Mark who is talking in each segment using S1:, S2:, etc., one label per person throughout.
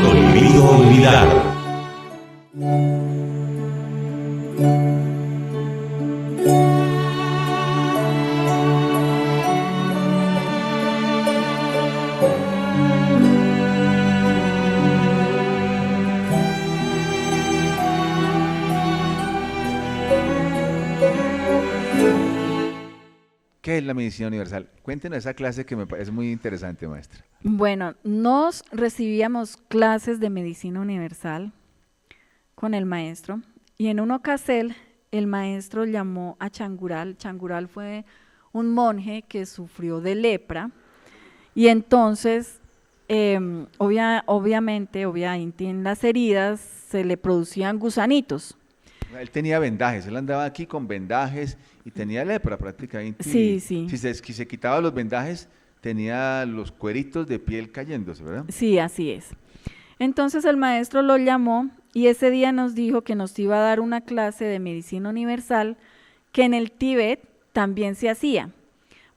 S1: Prohibido olvidar.
S2: ¿Qué es la medicina universal? Cuéntenos esa clase que me parece muy interesante, maestra.
S3: Bueno, nos recibíamos clases de medicina universal con el maestro y en una ocasión el maestro llamó a Changural. Changural fue un monje que sufrió de lepra y entonces obviamente en las heridas se le producían gusanitos.
S2: Él tenía vendajes, él andaba aquí con vendajes y tenía lepra prácticamente.
S3: Sí, sí.
S2: Si se quitaba los vendajes, tenía los cueritos de piel cayéndose, ¿verdad?
S3: Sí, así es. Entonces el maestro lo llamó y ese día nos dijo que nos iba a dar una clase de medicina universal que en el Tíbet también se hacía.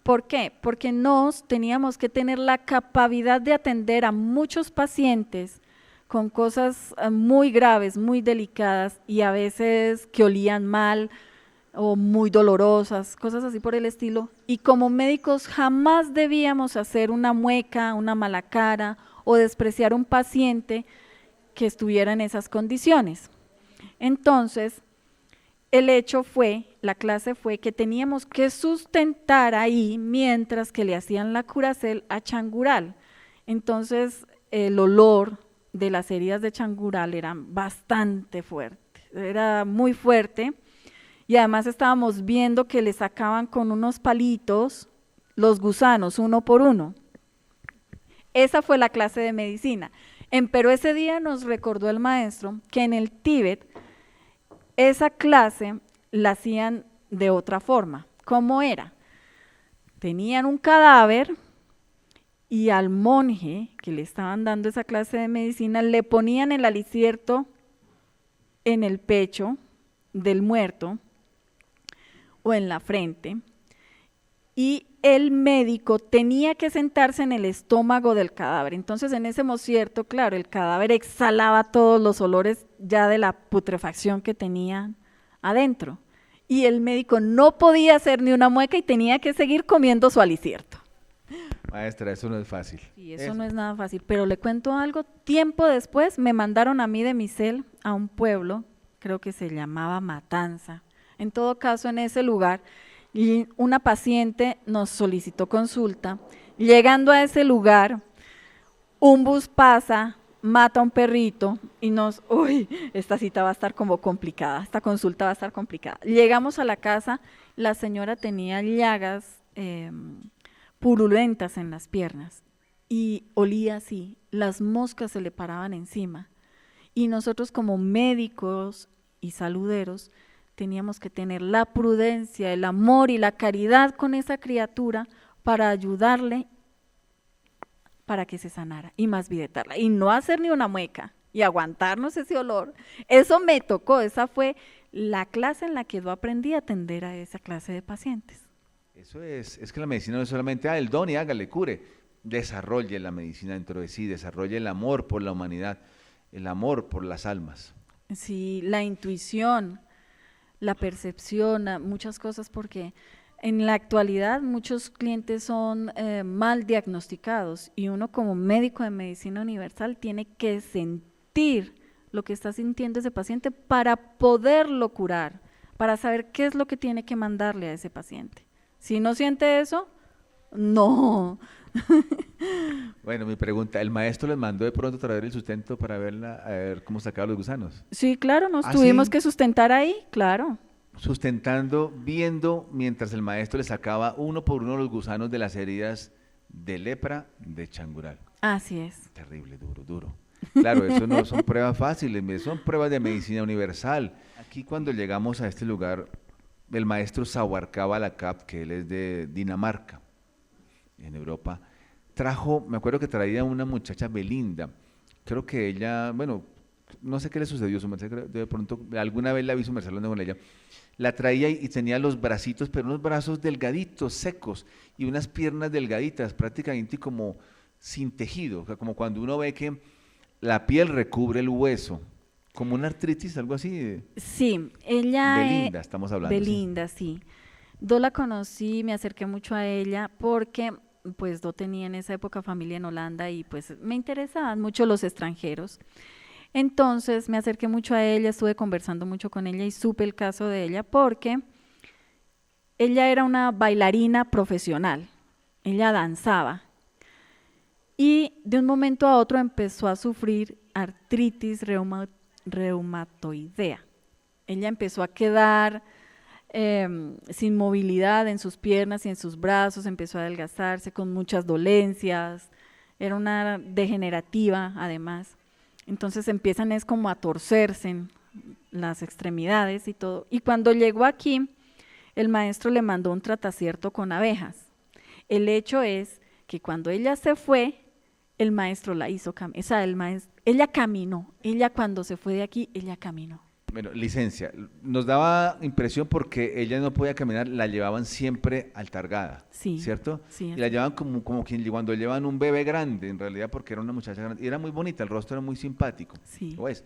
S3: ¿Por qué? Porque nos teníamos que tener la capacidad de atender a muchos pacientes con cosas muy graves, muy delicadas y a veces que olían mal o muy dolorosas, cosas así por el estilo. Y como médicos jamás debíamos hacer una mueca, una mala cara o despreciar a un paciente que estuviera en esas condiciones. Entonces, la clase fue que teníamos que sustentar ahí mientras que le hacían la curacel a Changural. Entonces, el olor de las heridas de Changural era bastante fuerte, era muy fuerte y además estábamos viendo que le sacaban con unos palitos los gusanos uno por uno. Esa fue la clase de medicina. Pero ese día nos recordó el maestro que en el Tíbet esa clase la hacían de otra forma. ¿Cómo era? Tenían un cadáver y al monje que le estaban dando esa clase de medicina le ponían el alicierto en el pecho del muerto o en la frente y el médico tenía que sentarse en el estómago del cadáver. Entonces en ese mocierto, claro, el cadáver exhalaba todos los olores ya de la putrefacción que tenía adentro y el médico no podía hacer ni una mueca y tenía que seguir comiendo su alicierto.
S2: Maestra, eso no es fácil.
S3: Y eso no es nada fácil, pero le cuento algo, tiempo después me mandaron a mí de Misel a un pueblo, creo que se llamaba Matanza, en todo caso en ese lugar, y una paciente nos solicitó consulta, llegando a ese lugar, un bus pasa, mata a un perrito y esta cita va a estar como complicada, esta consulta va a estar complicada. Llegamos a la casa, la señora tenía llagas purulentas en las piernas y olía así, las moscas se le paraban encima y nosotros como médicos y saluderos teníamos que tener la prudencia, el amor y la caridad con esa criatura para ayudarle para que se sanara y más videtarla y no hacer ni una mueca y aguantarnos ese olor. Eso me tocó, esa fue la clase en la que yo aprendí a atender a esa clase de pacientes.
S2: Eso es que la medicina no es solamente, el don y hágale, cure. Desarrolle la medicina dentro de sí, desarrolle el amor por la humanidad, el amor por las almas.
S3: Sí, la intuición, la percepción, muchas cosas, porque en la actualidad muchos clientes son mal diagnosticados y uno como médico de medicina universal tiene que sentir lo que está sintiendo ese paciente para poderlo curar, para saber qué es lo que tiene que mandarle a ese paciente. Si no siente eso, no.
S2: Bueno, mi pregunta, ¿el maestro les mandó de pronto traer el sustento para a ver cómo sacaba los gusanos?
S3: Sí, claro, nos
S2: ¿Ah,
S3: tuvimos
S2: sí?
S3: que sustentar ahí, claro.
S2: Sustentando, viendo mientras el maestro le sacaba uno por uno los gusanos de las heridas de lepra de Changural.
S3: Así es.
S2: Terrible, duro, duro. Claro, eso no son pruebas fáciles, son pruebas de medicina universal. Aquí cuando llegamos a este lugar, el maestro Sawarkab Alakab, que él es de Dinamarca, en Europa, me acuerdo que traía una muchacha Belinda, creo que ella, bueno, no sé qué le sucedió, su merced, de pronto alguna vez la vi su merced hablando con ella, la traía y tenía los bracitos, pero unos brazos delgaditos, secos, y unas piernas delgaditas, prácticamente como sin tejido, o sea, como cuando uno ve que la piel recubre el hueso, como una artritis, algo así.
S3: Sí, ella,
S2: Belinda, estamos hablando, sí.
S3: Belinda, sí. Yo la conocí, me acerqué mucho a ella porque pues yo tenía en esa época familia en Holanda y pues me interesaban mucho los extranjeros. Entonces me acerqué mucho a ella, estuve conversando mucho con ella y supe el caso de ella porque ella era una bailarina profesional, ella danzaba y de un momento a otro empezó a sufrir artritis reumatoidea. Ella empezó a quedar sin movilidad en sus piernas y en sus brazos, empezó a adelgazarse con muchas dolencias, era una degenerativa además. Entonces empiezan es como a torcerse en las extremidades y todo. Y cuando llegó aquí, el maestro le mandó un tratacierto con abejas. El hecho es que cuando ella se fue, el maestro la hizo caminar, o sea, ella caminó, ella cuando se fue de aquí, ella caminó.
S2: Bueno, licencia, nos daba impresión porque ella no podía caminar, la llevaban siempre altargada,
S3: Sí,
S2: ¿cierto?
S3: sí,
S2: Y la
S3: así.
S2: llevaban como quien cuando llevan un bebé grande, en realidad porque era una muchacha grande, y era muy bonita, el rostro era muy simpático,
S3: Sí,
S2: ¿lo es?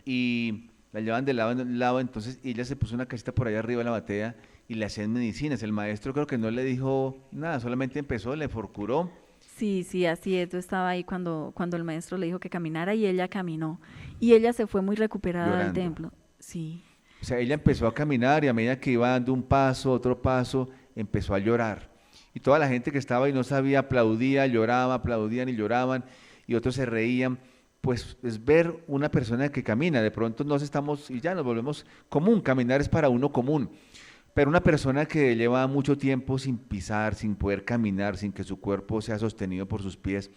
S2: Y la llevaban de lado en lado, entonces ella se puso una casita por allá arriba de la batea y le hacían medicinas. El maestro creo que no le dijo nada, solamente empezó, le forcuró
S3: sí, sí, así es. Yo estaba ahí cuando el maestro le dijo que caminara y ella caminó. Y ella se fue muy recuperada del
S2: llorando.
S3: templo. Sí,
S2: O sea, ella empezó a caminar y a medida que iba dando un paso, otro paso, empezó a llorar. Y toda la gente que estaba ahí no sabía, aplaudía, lloraba, aplaudían y lloraban, y otros se reían. Pues es ver una persona que camina, de pronto nos estamos, y ya nos volvemos común, caminar es para uno común, pero una persona que lleva mucho tiempo sin pisar, sin poder caminar, sin que su cuerpo sea sostenido por sus pies,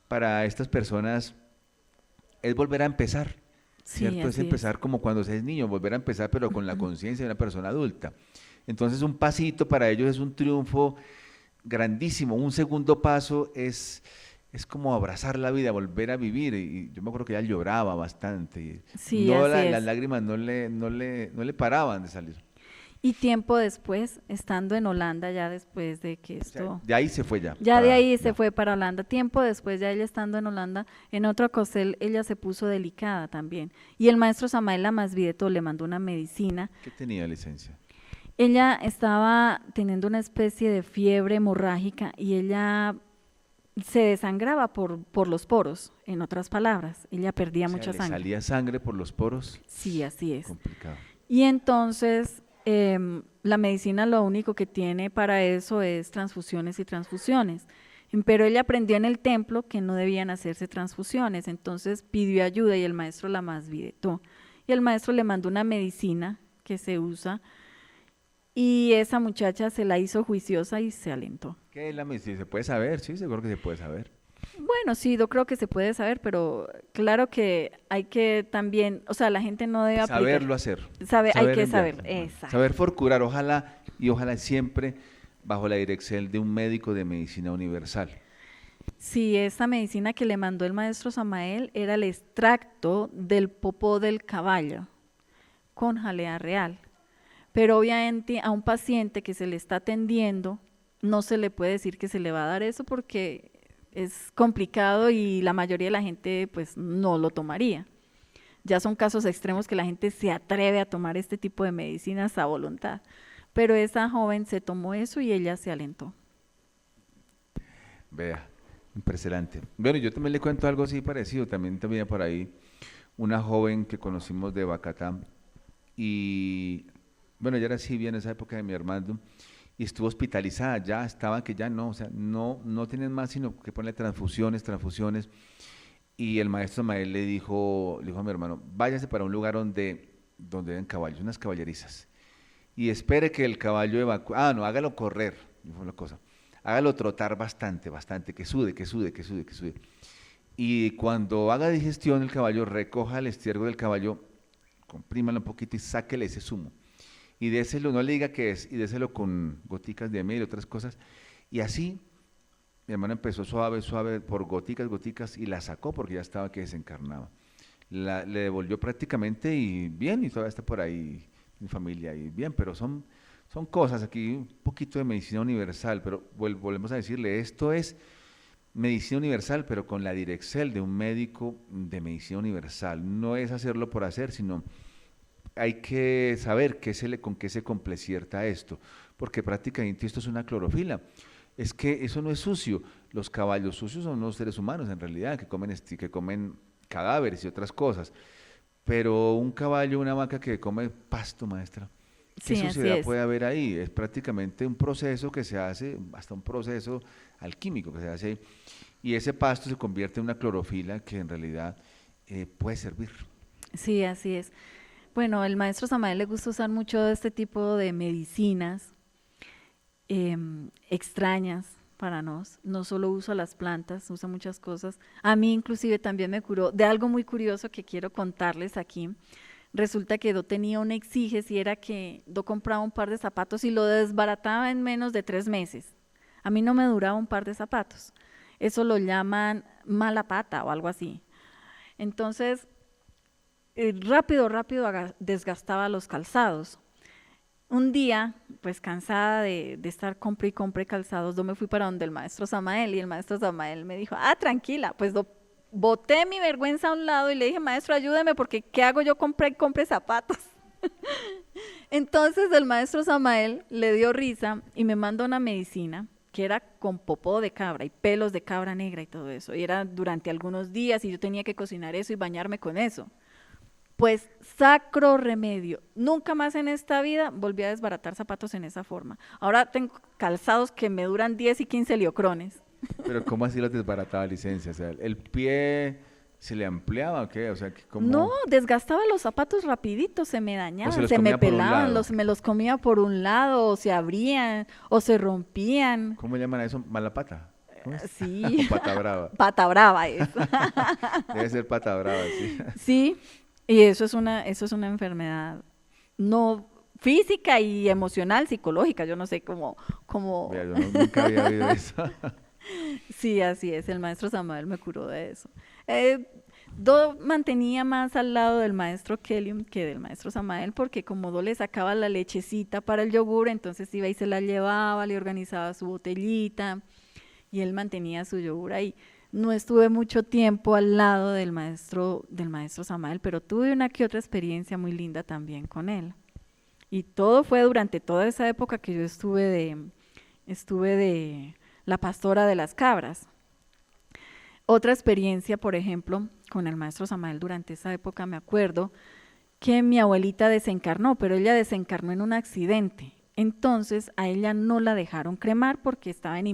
S2: para estas personas es volver a empezar,
S3: sí,
S2: ¿cierto? Es
S3: así es.
S2: empezar como cuando se es niño, volver a empezar, pero con la conciencia de una persona adulta. Entonces, un pasito para ellos es un triunfo grandísimo. Un segundo paso es como abrazar la vida, volver a vivir. Y yo me acuerdo que ella lloraba bastante. Y
S3: Sí, así
S2: las
S3: es.
S2: lágrimas no le paraban de salir.
S3: Y tiempo después, estando en Holanda, ya después de que
S2: O sea,
S3: esto,
S2: de ahí se fue ya,
S3: ya de
S2: para
S3: ahí se
S2: ya.
S3: fue para Holanda. Tiempo después, ya ella estando en Holanda, en otro cosel, ella se puso delicada también. Y el maestro Samael Lamasvideto le mandó una medicina.
S2: ¿Qué tenía licencia?
S3: Ella estaba teniendo una especie de fiebre hemorrágica y ella se desangraba por los poros, en otras palabras, ella
S2: O
S3: perdía
S2: sea,
S3: mucha
S2: le
S3: sangre.
S2: salía sangre por los poros.
S3: Sí, así es.
S2: Complicado.
S3: Y entonces la medicina lo único que tiene para eso es transfusiones y transfusiones. Pero ella aprendió en el templo que no debían hacerse transfusiones, entonces pidió ayuda y el maestro la masvidetó. Y el maestro le mandó una medicina que se usa y esa muchacha se la hizo juiciosa y se alentó.
S2: ¿Qué es la medicina? ¿Se puede saber? Sí, seguro que se puede saber.
S3: Bueno, sí, yo creo que se puede saber, pero claro que hay que también, o sea, la gente no debe aplicar,
S2: Saberlo hacer,
S3: hay
S2: saber
S3: que
S2: enviar,
S3: saber, exacto.
S2: saber forcurar, ojalá y ojalá siempre bajo la dirección de un médico de medicina universal.
S3: Sí, esa medicina que le mandó el maestro Samael era el extracto del popó del caballo con jalea real. Pero obviamente a un paciente que se le está atendiendo no se le puede decir que se le va a dar eso porque es complicado y la mayoría de la gente pues no lo tomaría. Ya son casos extremos que la gente se atreve a tomar este tipo de medicinas a voluntad. Pero esa joven se tomó eso y ella se alentó.
S2: Vea, impresionante. Bueno, yo también le cuento algo así parecido, también tenía por ahí una joven que conocimos de Bacatá y bueno, ella era así bien en esa época de mi hermano y estuvo hospitalizada, ya estaba que ya no, o sea, no tienen más sino que ponerle transfusiones, transfusiones. Y el maestro Mael le dijo a mi hermano, váyase para un lugar donde den caballos, unas caballerizas. Y espere que el caballo evacúe. Ah, no, hágalo correr, dijo la cosa. Hágalo trotar bastante, bastante, que sude, que sude, que sude, que sude. Y cuando haga digestión el caballo, recoja el estiércol del caballo, comprímalo un poquito y sáquele ese zumo. Y déselo, no le diga qué es, y déselo con goticas de miel y otras cosas. Y así mi hermano empezó suave, suave, por goticas, goticas, y la sacó porque ya estaba que desencarnaba. Le devolvió prácticamente y bien, y todavía está por ahí mi familia y bien, pero son cosas aquí, un poquito de medicina universal, pero volvemos a decirle, esto es medicina universal, pero con la Direxel de un médico de medicina universal. No es hacerlo por hacer, sino hay que saber con qué se complacierta esto, porque prácticamente esto es una clorofila. Es que eso no es sucio. Los caballos sucios son los seres humanos en realidad, que comen cadáveres y otras cosas. Pero un caballo, una vaca que come pasto, maestra, ¿qué
S3: Sí, así
S2: suciedad
S3: es.
S2: puede haber ahí? Es prácticamente un proceso que se hace, hasta un proceso alquímico que se hace, y ese pasto se convierte en una clorofila que en realidad puede servir.
S3: Sí, así es. Bueno, el maestro Samael le gusta usar mucho este tipo de medicinas extrañas para nos. No solo usa las plantas, usa muchas cosas. A mí inclusive también me curó de algo muy curioso que quiero contarles aquí. Resulta que yo tenía un exiges y era que yo compraba un par de zapatos y lo desbarataba en menos de 3 meses. A mí no me duraba un par de zapatos. Eso lo llaman mala pata o algo así. Entonces, rápido desgastaba los calzados. Un día, pues cansada de estar compre y compre calzados, yo me fui para donde el maestro Samael y el maestro Samael me dijo, tranquila, pues boté mi vergüenza a un lado y le dije, maestro, ayúdeme porque ¿qué hago yo? Compré y compre zapatos. Entonces el maestro Samael le dio risa y me mandó una medicina que era con popó de cabra y pelos de cabra negra y todo eso. Y era durante algunos días y yo tenía que cocinar eso y bañarme con eso. Pues sacro remedio. Nunca más en esta vida volví a desbaratar zapatos en esa forma. Ahora tengo calzados que me duran 10 y 15 liocrones.
S2: Pero ¿cómo así los desbarataba licencia? O sea, ¿el pie se le ampliaba o qué? O sea,
S3: No,
S2: ¿cómo?
S3: desgastaba los zapatos rapidito, se me
S2: ¿O se
S3: dañaban,
S2: los
S3: se me
S2: comía por un
S3: pelaban,
S2: lado?
S3: me los comía por un lado, o se abrían, o se rompían.
S2: ¿Cómo llaman a eso? ¿Mala pata? ¿Cómo es? O
S3: Sí,
S2: pata brava.
S3: pata brava es.
S2: Debe ser pata brava, sí.
S3: Sí, y eso es una enfermedad no física y emocional, psicológica, yo no sé
S2: Vea,
S3: cómo,
S2: yo nunca había oído eso.
S3: sí, así es, el maestro Samuel me curó de eso. Eh, Do mantenía más al lado del maestro Kelly que del maestro Samael porque como Do le sacaba la lechecita para el yogur, entonces iba y se la llevaba, le organizaba su botellita y él mantenía su yogur ahí. No estuve mucho tiempo al lado del maestro Samael, pero tuve una que otra experiencia muy linda también con él. Y todo fue durante toda esa época que yo estuve de la pastora de las cabras. Otra experiencia, por ejemplo, con el maestro Samael durante esa época, me acuerdo que mi abuelita desencarnó, pero ella desencarnó en un accidente. Entonces a ella no la dejaron cremar porque estaba en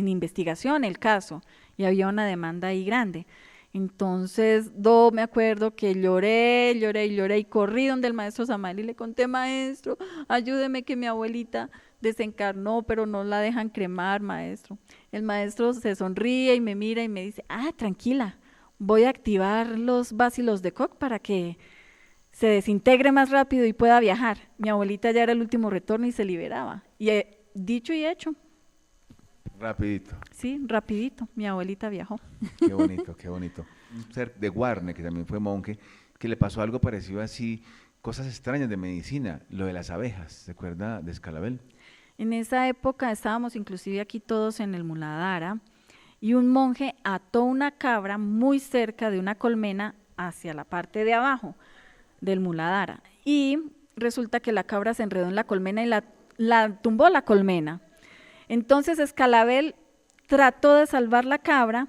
S3: investigación el caso y había una demanda ahí grande. Entonces, me acuerdo que lloré, lloré y lloré y corrí donde el maestro Samael y le conté, maestro, ayúdeme que mi abuelita desencarnó, pero no la dejan cremar, maestro. El maestro se sonríe y me mira y me dice, tranquila, voy a activar los bácilos de Koch para que se desintegre más rápido y pueda viajar. Mi abuelita ya era el último retorno y se liberaba. Y dicho y hecho,
S2: Rapidito.
S3: sí, rapidito, mi abuelita viajó.
S2: Qué bonito, qué bonito. Un ser de Guarne, que también fue monje, que le pasó algo parecido así, cosas extrañas de medicina, lo de las abejas, ¿se acuerda de Escalabel?
S3: En esa época estábamos inclusive aquí todos en el Muladhara y un monje ató una cabra muy cerca de una colmena hacia la parte de abajo del Muladhara y resulta que la cabra se enredó en la colmena y la tumbó la colmena. Entonces Escalabel trató de salvar la cabra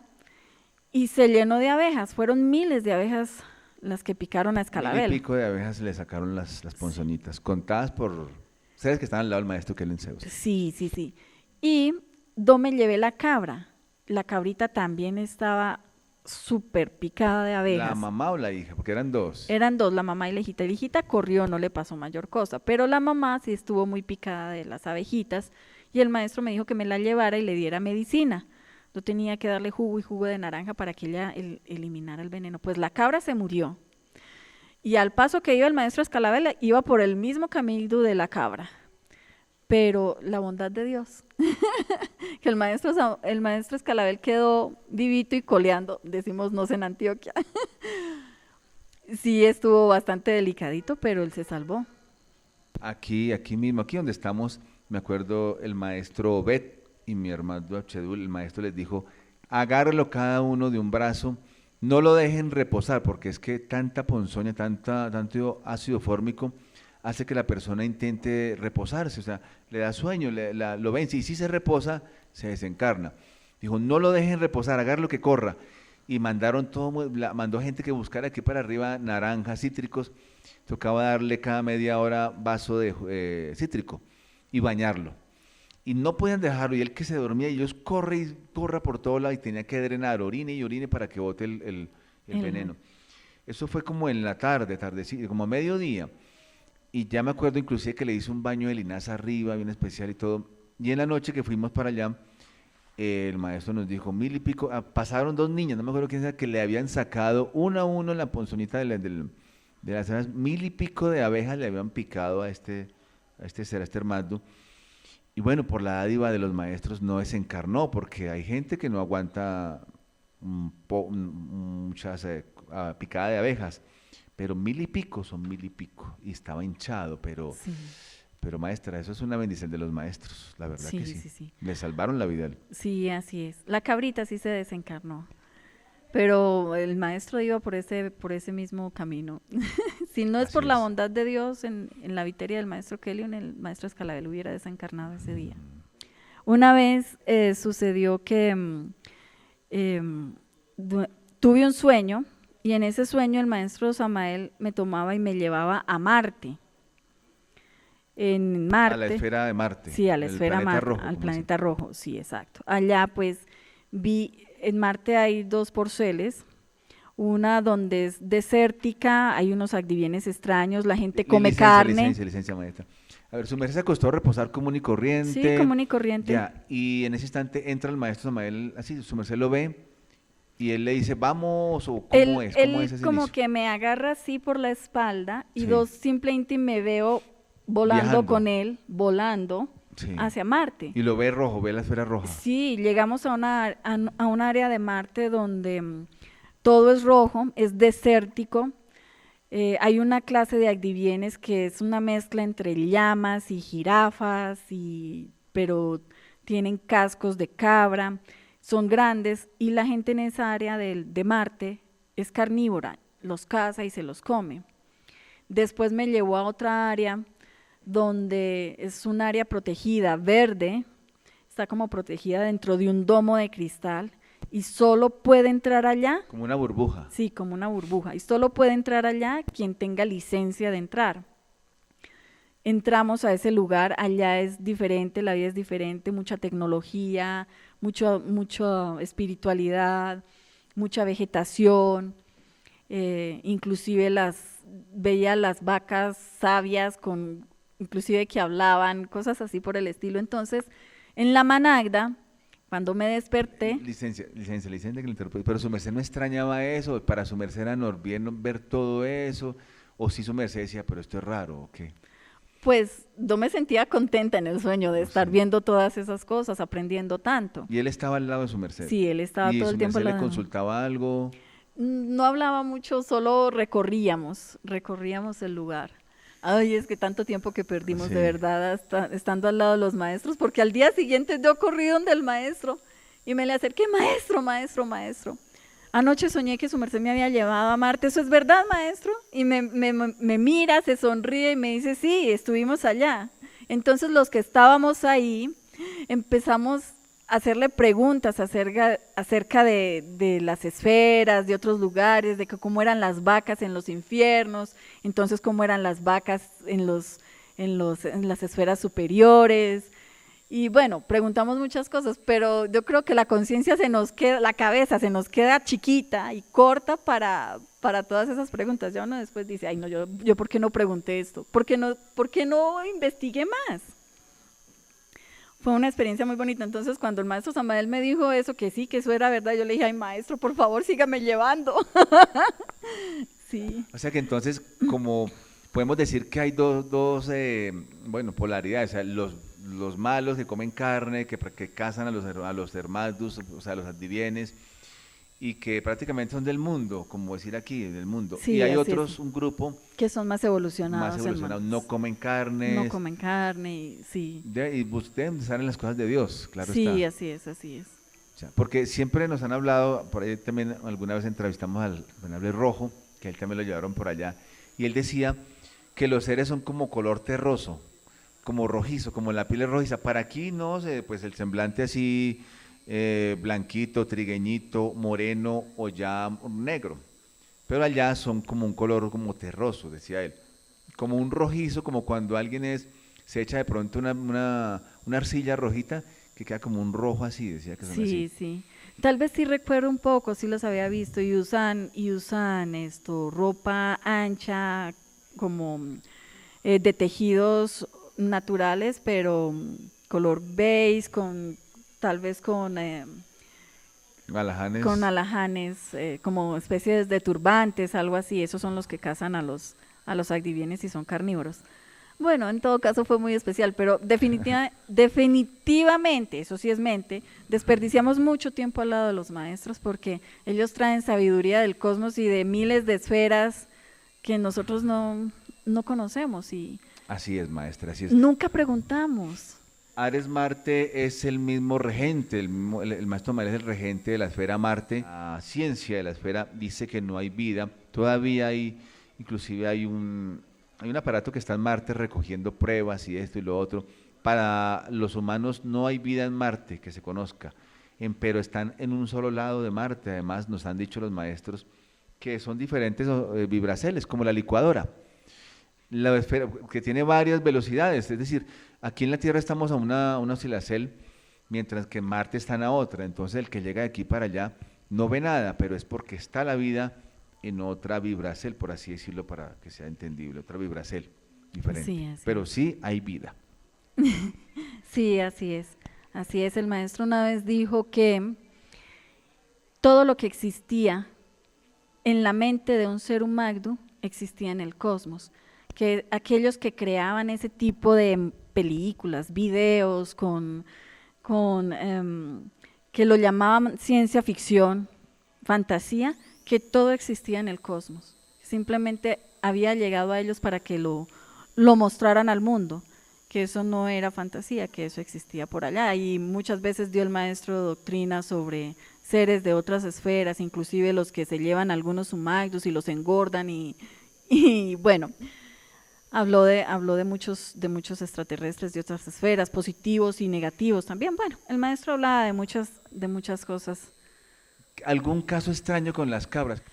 S3: y se llenó de abejas, fueron miles de abejas las que picaron a
S2: Mil y
S3: Escalabel.
S2: pico de abejas le sacaron las ponzoñitas, contadas por ustedes que estaban al lado del maestro Kellen Zeus.
S3: Sí, sí, sí. Y yo me llevé la cabra. La cabrita también estaba súper picada de
S2: ¿La
S3: abejas.
S2: mamá o la hija? Porque eran dos.
S3: Eran dos, la mamá y la hijita. La hijita corrió, no le pasó mayor cosa, pero la mamá sí estuvo muy picada de las abejitas y el maestro me dijo que me la llevara y le diera medicina. Yo tenía que darle jugo y jugo de naranja para que ella eliminara el veneno. Pues la cabra se murió. Y al paso que iba el maestro Escalabel, iba por el mismo camino de la cabra. Pero la bondad de Dios, que el maestro Escalabel quedó vivito y coleando, decimos nos en Antioquia. Sí estuvo bastante delicadito, pero él se salvó.
S2: Aquí mismo, aquí donde estamos, me acuerdo el maestro Bet y mi hermano Abchedul, el maestro les dijo, agárrelo cada uno de un brazo, no lo dejen reposar, porque es que tanta ponzoña, tanto ácido fórmico hace que la persona intente reposarse, o sea, le da sueño, lo vence, y si se reposa, se desencarna. Dijo, no lo dejen reposar, agárrelo que corra. Y mandaron mandó gente que buscara aquí para arriba naranjas, cítricos, tocaba darle cada media hora vaso de cítrico y bañarlo. Y no podían dejarlo, y él que se dormía, y ellos corre y corra por todo lado, y tenía que drenar, orine y orine para que bote el veneno. Eso fue como en la tarde, como a mediodía, y ya me acuerdo inclusive que le hice un baño de linaza arriba, bien especial y todo, y en la noche que fuimos para allá, el maestro nos dijo, 1000 y pico, pasaron 2 niñas, no me acuerdo quién era, que le habían sacado uno a uno en la ponzonita de las abejas, 1000 y pico de abejas le habían picado a este Hermando. Y bueno, por la dádiva de los maestros no desencarnó, porque hay gente que no aguanta muchas picadas de abejas, pero 1000 y pico son 1000 y pico, y estaba hinchado,
S3: Sí.
S2: pero maestra, eso es una bendición de los maestros, la verdad que
S3: Sí,
S2: sí.
S3: sí, sí.
S2: Le salvaron la vida.
S3: Sí, así es. La cabrita sí se desencarnó, pero el maestro iba por ese mismo camino. Si no es por
S2: Así
S3: la
S2: es.
S3: bondad de Dios en la viteria del maestro Kelion, el maestro Escalabel hubiera desencarnado ese día. Una vez sucedió que tuve un sueño, y en ese sueño el maestro Samael me tomaba y me llevaba a Marte. En Marte.
S2: A la esfera de Marte.
S3: Sí, a la
S2: el
S3: esfera
S2: planeta
S3: Marte,
S2: rojo,
S3: al
S2: como
S3: planeta rojo, sí, exacto. Allá pues en Marte hay 2 porceles, una donde es desértica, hay unos adivienes extraños, la gente come carne.
S2: Licencia, maestra. A ver, su merced se acostó a reposar común y corriente.
S3: Sí, común y corriente.
S2: Ya, y en ese instante entra el maestro Samael, así, su merced lo ve, y él le dice, vamos, o ¿cómo es? ¿Cómo es
S3: Él
S2: ese
S3: como
S2: inicio?
S3: que me agarra así por la espalda y
S2: Sí.
S3: simplemente me veo volando
S2: Viajando.
S3: con él, volando
S2: Sí.
S3: hacia Marte.
S2: Y lo ve rojo, ve la esfera roja.
S3: Sí, llegamos a un área de Marte donde todo es rojo, es desértico. Hay una clase de adivienes que es una mezcla entre llamas y jirafas, pero tienen cascos de cabra, son grandes, y la gente en esa área de Marte es carnívora, los caza y se los come. Después me llevó a otra área donde es un área protegida, verde, está como protegida dentro de un domo de cristal, y solo puede entrar allá.
S2: Como una burbuja.
S3: Sí, como una burbuja. Y solo puede entrar allá quien tenga licencia de entrar. Entramos a ese lugar, allá es diferente, la vida es diferente, mucha tecnología, mucha espiritualidad, mucha vegetación, inclusive veía las vacas sabias, inclusive que hablaban, cosas así por el estilo. Entonces, en la Managda, cuando me desperté…
S2: Licencia que le interrumpo. Pero su merced no extrañaba eso, para su merced era bien ver todo eso, o si su merced decía, pero esto es raro, ¿o qué?
S3: Pues yo me sentía contenta en el sueño de estar
S2: Sí.
S3: viendo todas esas cosas, aprendiendo tanto.
S2: Y él estaba al lado de su merced.
S3: Sí, él estaba todo el tiempo
S2: ¿Y su
S3: al
S2: merced le
S3: lado.
S2: consultaba algo?
S3: No hablaba mucho, solo recorríamos el lugar. Ay, es que tanto tiempo que perdimos
S2: Sí.
S3: de verdad estando al lado de los maestros, porque al día siguiente yo corrí donde el maestro y me le acerqué, maestro. Anoche soñé que su merced me había llevado a Marte, ¿eso es verdad, maestro? Y me mira, se sonríe y me dice, sí, estuvimos allá. Entonces los que estábamos ahí empezamos a hacerle preguntas acerca de las esferas, de otros lugares, de cómo eran las vacas en los infiernos, entonces cómo eran las vacas en las esferas superiores. Y bueno, preguntamos muchas cosas, pero yo creo que la conciencia la cabeza se nos queda chiquita y corta para todas esas preguntas. Ya uno después dice, ay no, yo ¿por qué no pregunté esto? ¿Por qué no investigué más? Fue una experiencia muy bonita. Entonces, cuando el maestro Samael me dijo eso, que sí, que eso era verdad, yo le dije, ay maestro, por favor, sígame llevando. Sí.
S2: O sea que entonces, como podemos decir que hay dos polaridades, o sea, los malos que comen carne, que cazan a los hermanos, o sea, a los adivienes, y que prácticamente son del mundo, como decir aquí, del mundo.
S3: Sí,
S2: y hay
S3: así
S2: otros,
S3: es.
S2: un grupo
S3: Que son más evolucionados.
S2: no comen carne.
S3: No comen carne, sí.
S2: Y deben estar en las cosas de Dios, claro
S3: Sí,
S2: está.
S3: así es, así es.
S2: sea, porque siempre nos han hablado, por ahí también alguna vez entrevistamos al Venable Rojo, que él también lo llevaron por allá, y él decía que los seres son como color terroso, como rojizo, como la piel es rojiza. Para aquí no sé, pues el semblante así blanquito, trigueñito, moreno o ya negro. Pero allá son como un color como terroso, decía él. Como un rojizo, como cuando alguien se echa de pronto una arcilla rojita que queda como un rojo así, decía que son así.
S3: Sí, sí. Tal vez sí recuerdo un poco, sí los había visto y usan esto, ropa ancha, como de tejidos naturales, pero color beige, tal vez con
S2: Alajanes,
S3: alajanes, como especies de turbantes, algo así. Esos son los que cazan a los agdivienes y son carnívoros. Bueno, en todo caso fue muy especial, pero definitivamente, eso sí es mente, desperdiciamos mucho tiempo al lado de los maestros porque ellos traen sabiduría del cosmos y de miles de esferas que nosotros no conocemos y
S2: así es, maestra, así es.
S3: nunca preguntamos.
S2: Ares Marte es el mismo regente, el maestro María es el regente de la esfera Marte. La ciencia de la esfera dice que no hay vida, todavía hay, inclusive hay un aparato que está en Marte recogiendo pruebas y esto y lo otro. Para los humanos no hay vida en Marte que se conozca, pero están en un solo lado de Marte. Además nos han dicho los maestros que son diferentes vibraceles, como la licuadora. La esfera, que tiene varias velocidades, es decir, aquí en la Tierra estamos a una oscilacel, mientras que en Marte están a otra, entonces el que llega de aquí para allá no ve nada, pero es porque está la vida en otra vibracel, por así decirlo, para que sea entendible, otra vibracel
S3: Sí,
S2: diferente,
S3: así
S2: pero
S3: es.
S2: sí hay vida.
S3: Sí, así es. Así es, el maestro una vez dijo que todo lo que existía en la mente de un ser humano existía en el cosmos, que aquellos que creaban ese tipo de películas, videos que lo llamaban ciencia ficción, fantasía, que todo existía en el cosmos. Simplemente había llegado a ellos para que lo mostraran al mundo, que eso no era fantasía, que eso existía por allá. Y muchas veces dio el maestro doctrina sobre seres de otras esferas, inclusive los que se llevan algunos sumagdos y los engordan y bueno, habló de muchos extraterrestres de otras esferas, positivos y negativos también. Bueno, el maestro hablaba de muchas cosas.
S2: ¿Algún caso extraño con las cabras?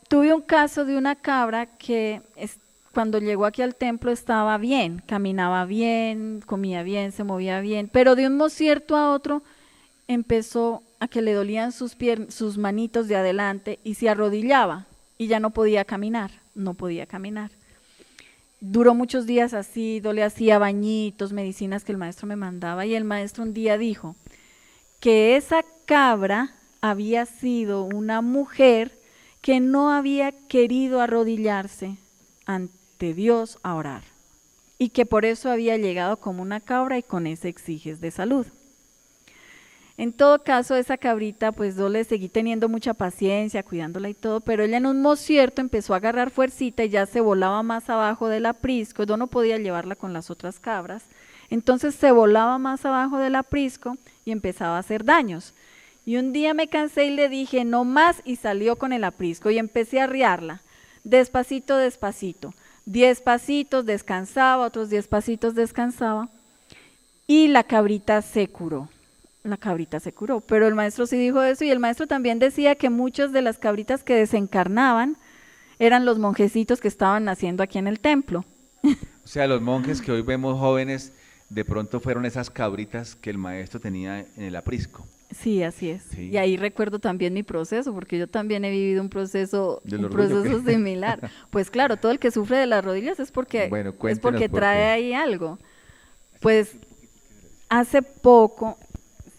S3: Tuve un caso de una cabra que cuando llegó aquí al templo estaba bien, caminaba bien, comía bien, se movía bien, pero de un cierto a otro empezó a que le dolían sus manitos de adelante y se arrodillaba y ya no podía caminar, no podía caminar. Duró muchos días así, le hacía bañitos, medicinas que el maestro me mandaba y el maestro un día dijo que esa cabra había sido una mujer que no había querido arrodillarse ante Dios a orar y que por eso había llegado como una cabra y con ese exiges de salud. En todo caso, esa cabrita, pues yo le seguí teniendo mucha paciencia, cuidándola y todo, pero ella en un mocierto empezó a agarrar fuercita y ya se volaba más abajo del aprisco. Yo no podía llevarla con las otras cabras, entonces se volaba más abajo del aprisco y empezaba a hacer daños. Y un día me cansé y le dije, no más, y salió con el aprisco y empecé a arriarla, despacito, despacito. 10 pasitos, descansaba, otros 10 pasitos, descansaba, y la cabrita se curó. La cabrita se curó, pero el maestro sí dijo eso y el maestro también decía que muchas de las cabritas que desencarnaban eran los monjecitos que estaban naciendo aquí en el templo.
S2: O sea, los monjes que hoy vemos jóvenes, de pronto fueron esas cabritas que el maestro tenía en el aprisco.
S3: Sí, así es. Y
S2: Sí,
S3: ahí recuerdo también mi proceso, porque yo también he vivido
S2: del
S3: un
S2: orgullo que...
S3: proceso similar. Pues claro, todo el que sufre de las rodillas
S2: Bueno,
S3: es
S2: cuéntenos
S3: porque
S2: por
S3: trae
S2: qué.
S3: ahí algo. Pues hace poco,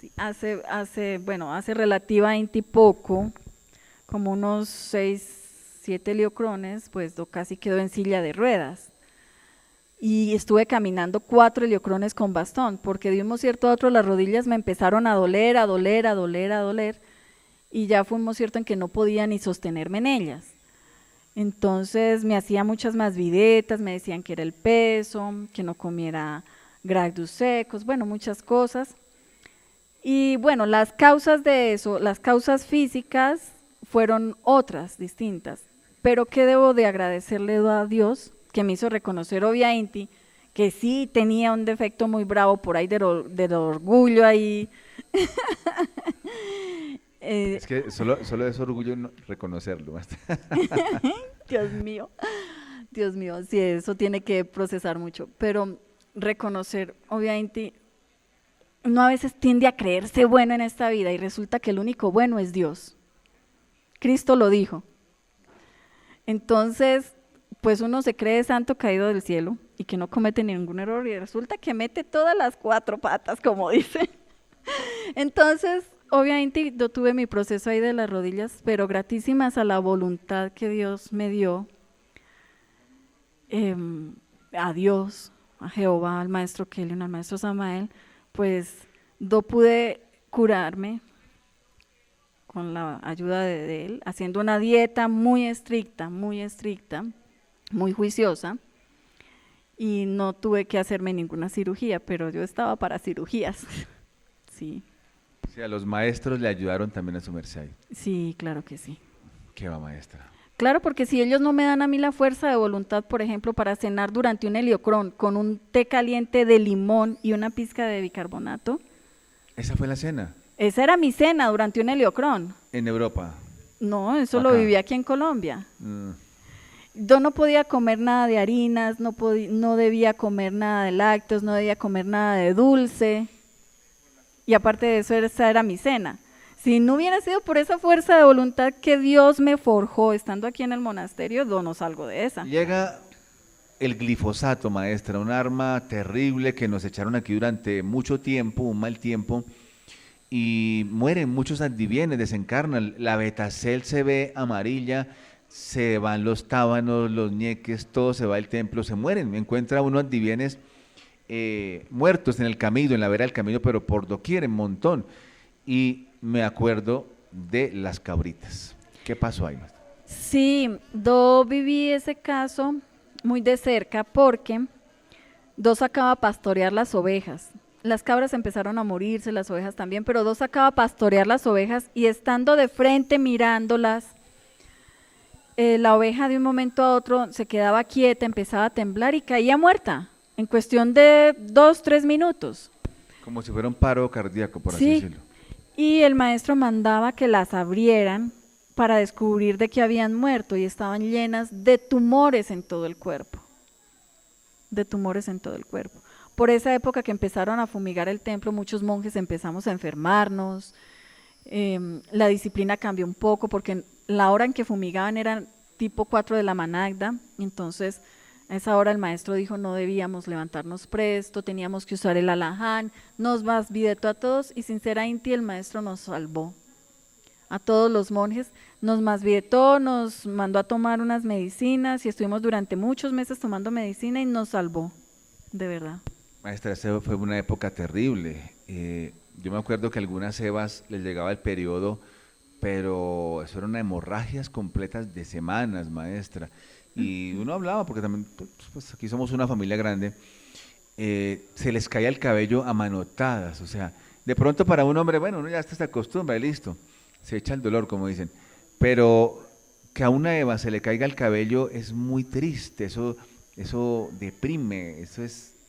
S3: sí, hace relativamente poco, como unos 6, 7 liocrones, pues yo casi quedó en silla de ruedas. Y estuve caminando 4 liocrones con bastón, porque de un cierto a otro las rodillas me empezaron a doler, a doler, a doler, a doler, y ya fue un cierto en que no podía ni sostenerme en ellas. Entonces me hacía muchas más videtas, me decían que era el peso, que no comiera gractus secos, bueno, muchas cosas. Y bueno, las causas de eso, las causas físicas fueron otras, distintas. Pero ¿qué debo de agradecerle a Dios? Que me hizo reconocer obviamente que sí tenía un defecto muy bravo por ahí del orgullo ahí. Eh,
S2: Es que solo es orgullo reconocerlo, maestra.
S3: Dios mío, Dios mío, sí, eso tiene que procesar mucho. Pero reconocer, obviamente, uno a veces tiende a creerse bueno en esta vida y resulta que el único bueno es Dios. Cristo lo dijo. Entonces, pues uno se cree santo caído del cielo y que no comete ningún error y resulta que mete todas las cuatro patas, como dice. Entonces, obviamente yo tuve mi proceso ahí de las rodillas, pero gratísimas a la voluntad que Dios me dio, eh, a Dios, a Jehová, al maestro Kelion, al maestro Samael, pues yo pude curarme con la ayuda de él, haciendo una dieta muy estricta, muy juiciosa, y no tuve que hacerme ninguna cirugía, pero yo estaba para cirugías. Sí,
S2: O sea, los maestros le ayudaron también a su merced ahí.
S3: sí, claro que sí.
S2: ¿Qué va, maestra?
S3: Claro, porque si ellos no me dan a mí la fuerza de voluntad, por ejemplo, para cenar durante un heliocrón con un té caliente de limón y una pizca de bicarbonato,
S2: Esa fue la cena
S3: esa era mi cena durante un heliocrón.
S2: en Europa.
S3: No, eso
S2: ¿O
S3: lo
S2: acá?
S3: viví aquí en Colombia.
S2: Mm.
S3: Yo no podía comer nada de harinas, no debía comer nada de lácteos, no debía comer nada de dulce. Y aparte de eso, esa era mi cena. Si no hubiera sido por esa fuerza de voluntad que Dios me forjó estando aquí en el monasterio, yo no salgo de esa.
S2: Llega el glifosato, maestra, un arma terrible que nos echaron aquí durante mucho tiempo, un mal tiempo, y mueren muchos andivienes, desencarnan. La betacel se ve amarilla, se van los tábanos, los ñeques, todo se va del templo, se mueren. Encuentra uno andivienes muertos en el camino, en la vera del camino, pero por doquier, en montón. Y me acuerdo de las cabritas. ¿Qué pasó ahí, maestra?
S3: Sí, yo viví ese caso muy de cerca porque dos sacaba a pastorear las ovejas. Las cabras empezaron a morirse, las ovejas también, pero dos sacaba a pastorear las ovejas y estando de frente mirándolas, la oveja de un momento a otro se quedaba quieta, empezaba a temblar y caía muerta en cuestión de 2, 3 minutos.
S2: Como si fuera un paro cardíaco, por así
S3: Sí,
S2: decirlo.
S3: y el maestro mandaba que las abrieran para descubrir de que habían muerto y estaban llenas de tumores en todo el cuerpo, de tumores en todo el cuerpo. Por esa época que empezaron a fumigar el templo, muchos monjes empezamos a enfermarnos, la disciplina cambió un poco porque la hora en que fumigaban era tipo 4 de la managda, entonces a esa hora el maestro dijo no debíamos levantarnos presto, teníamos que usar el alaján, nos masvidetó a todos y sinceramente el maestro nos salvó. A todos los monjes nos masvidetó, nos mandó a tomar unas medicinas y estuvimos durante muchos meses tomando medicina y nos salvó, de verdad.
S2: Maestra, esa fue una época terrible. Yo me acuerdo que a algunas evas les llegaba el periodo, pero eso eran hemorragias completas de semanas, maestra. Y uno hablaba, porque también, pues aquí somos una familia grande, se les caía el cabello a manotadas. O sea, de pronto para un hombre, bueno, uno ya hasta se acostumbra y listo, se echa el dolor, como dicen. Pero que a una eva se le caiga el cabello es muy triste, eso deprime,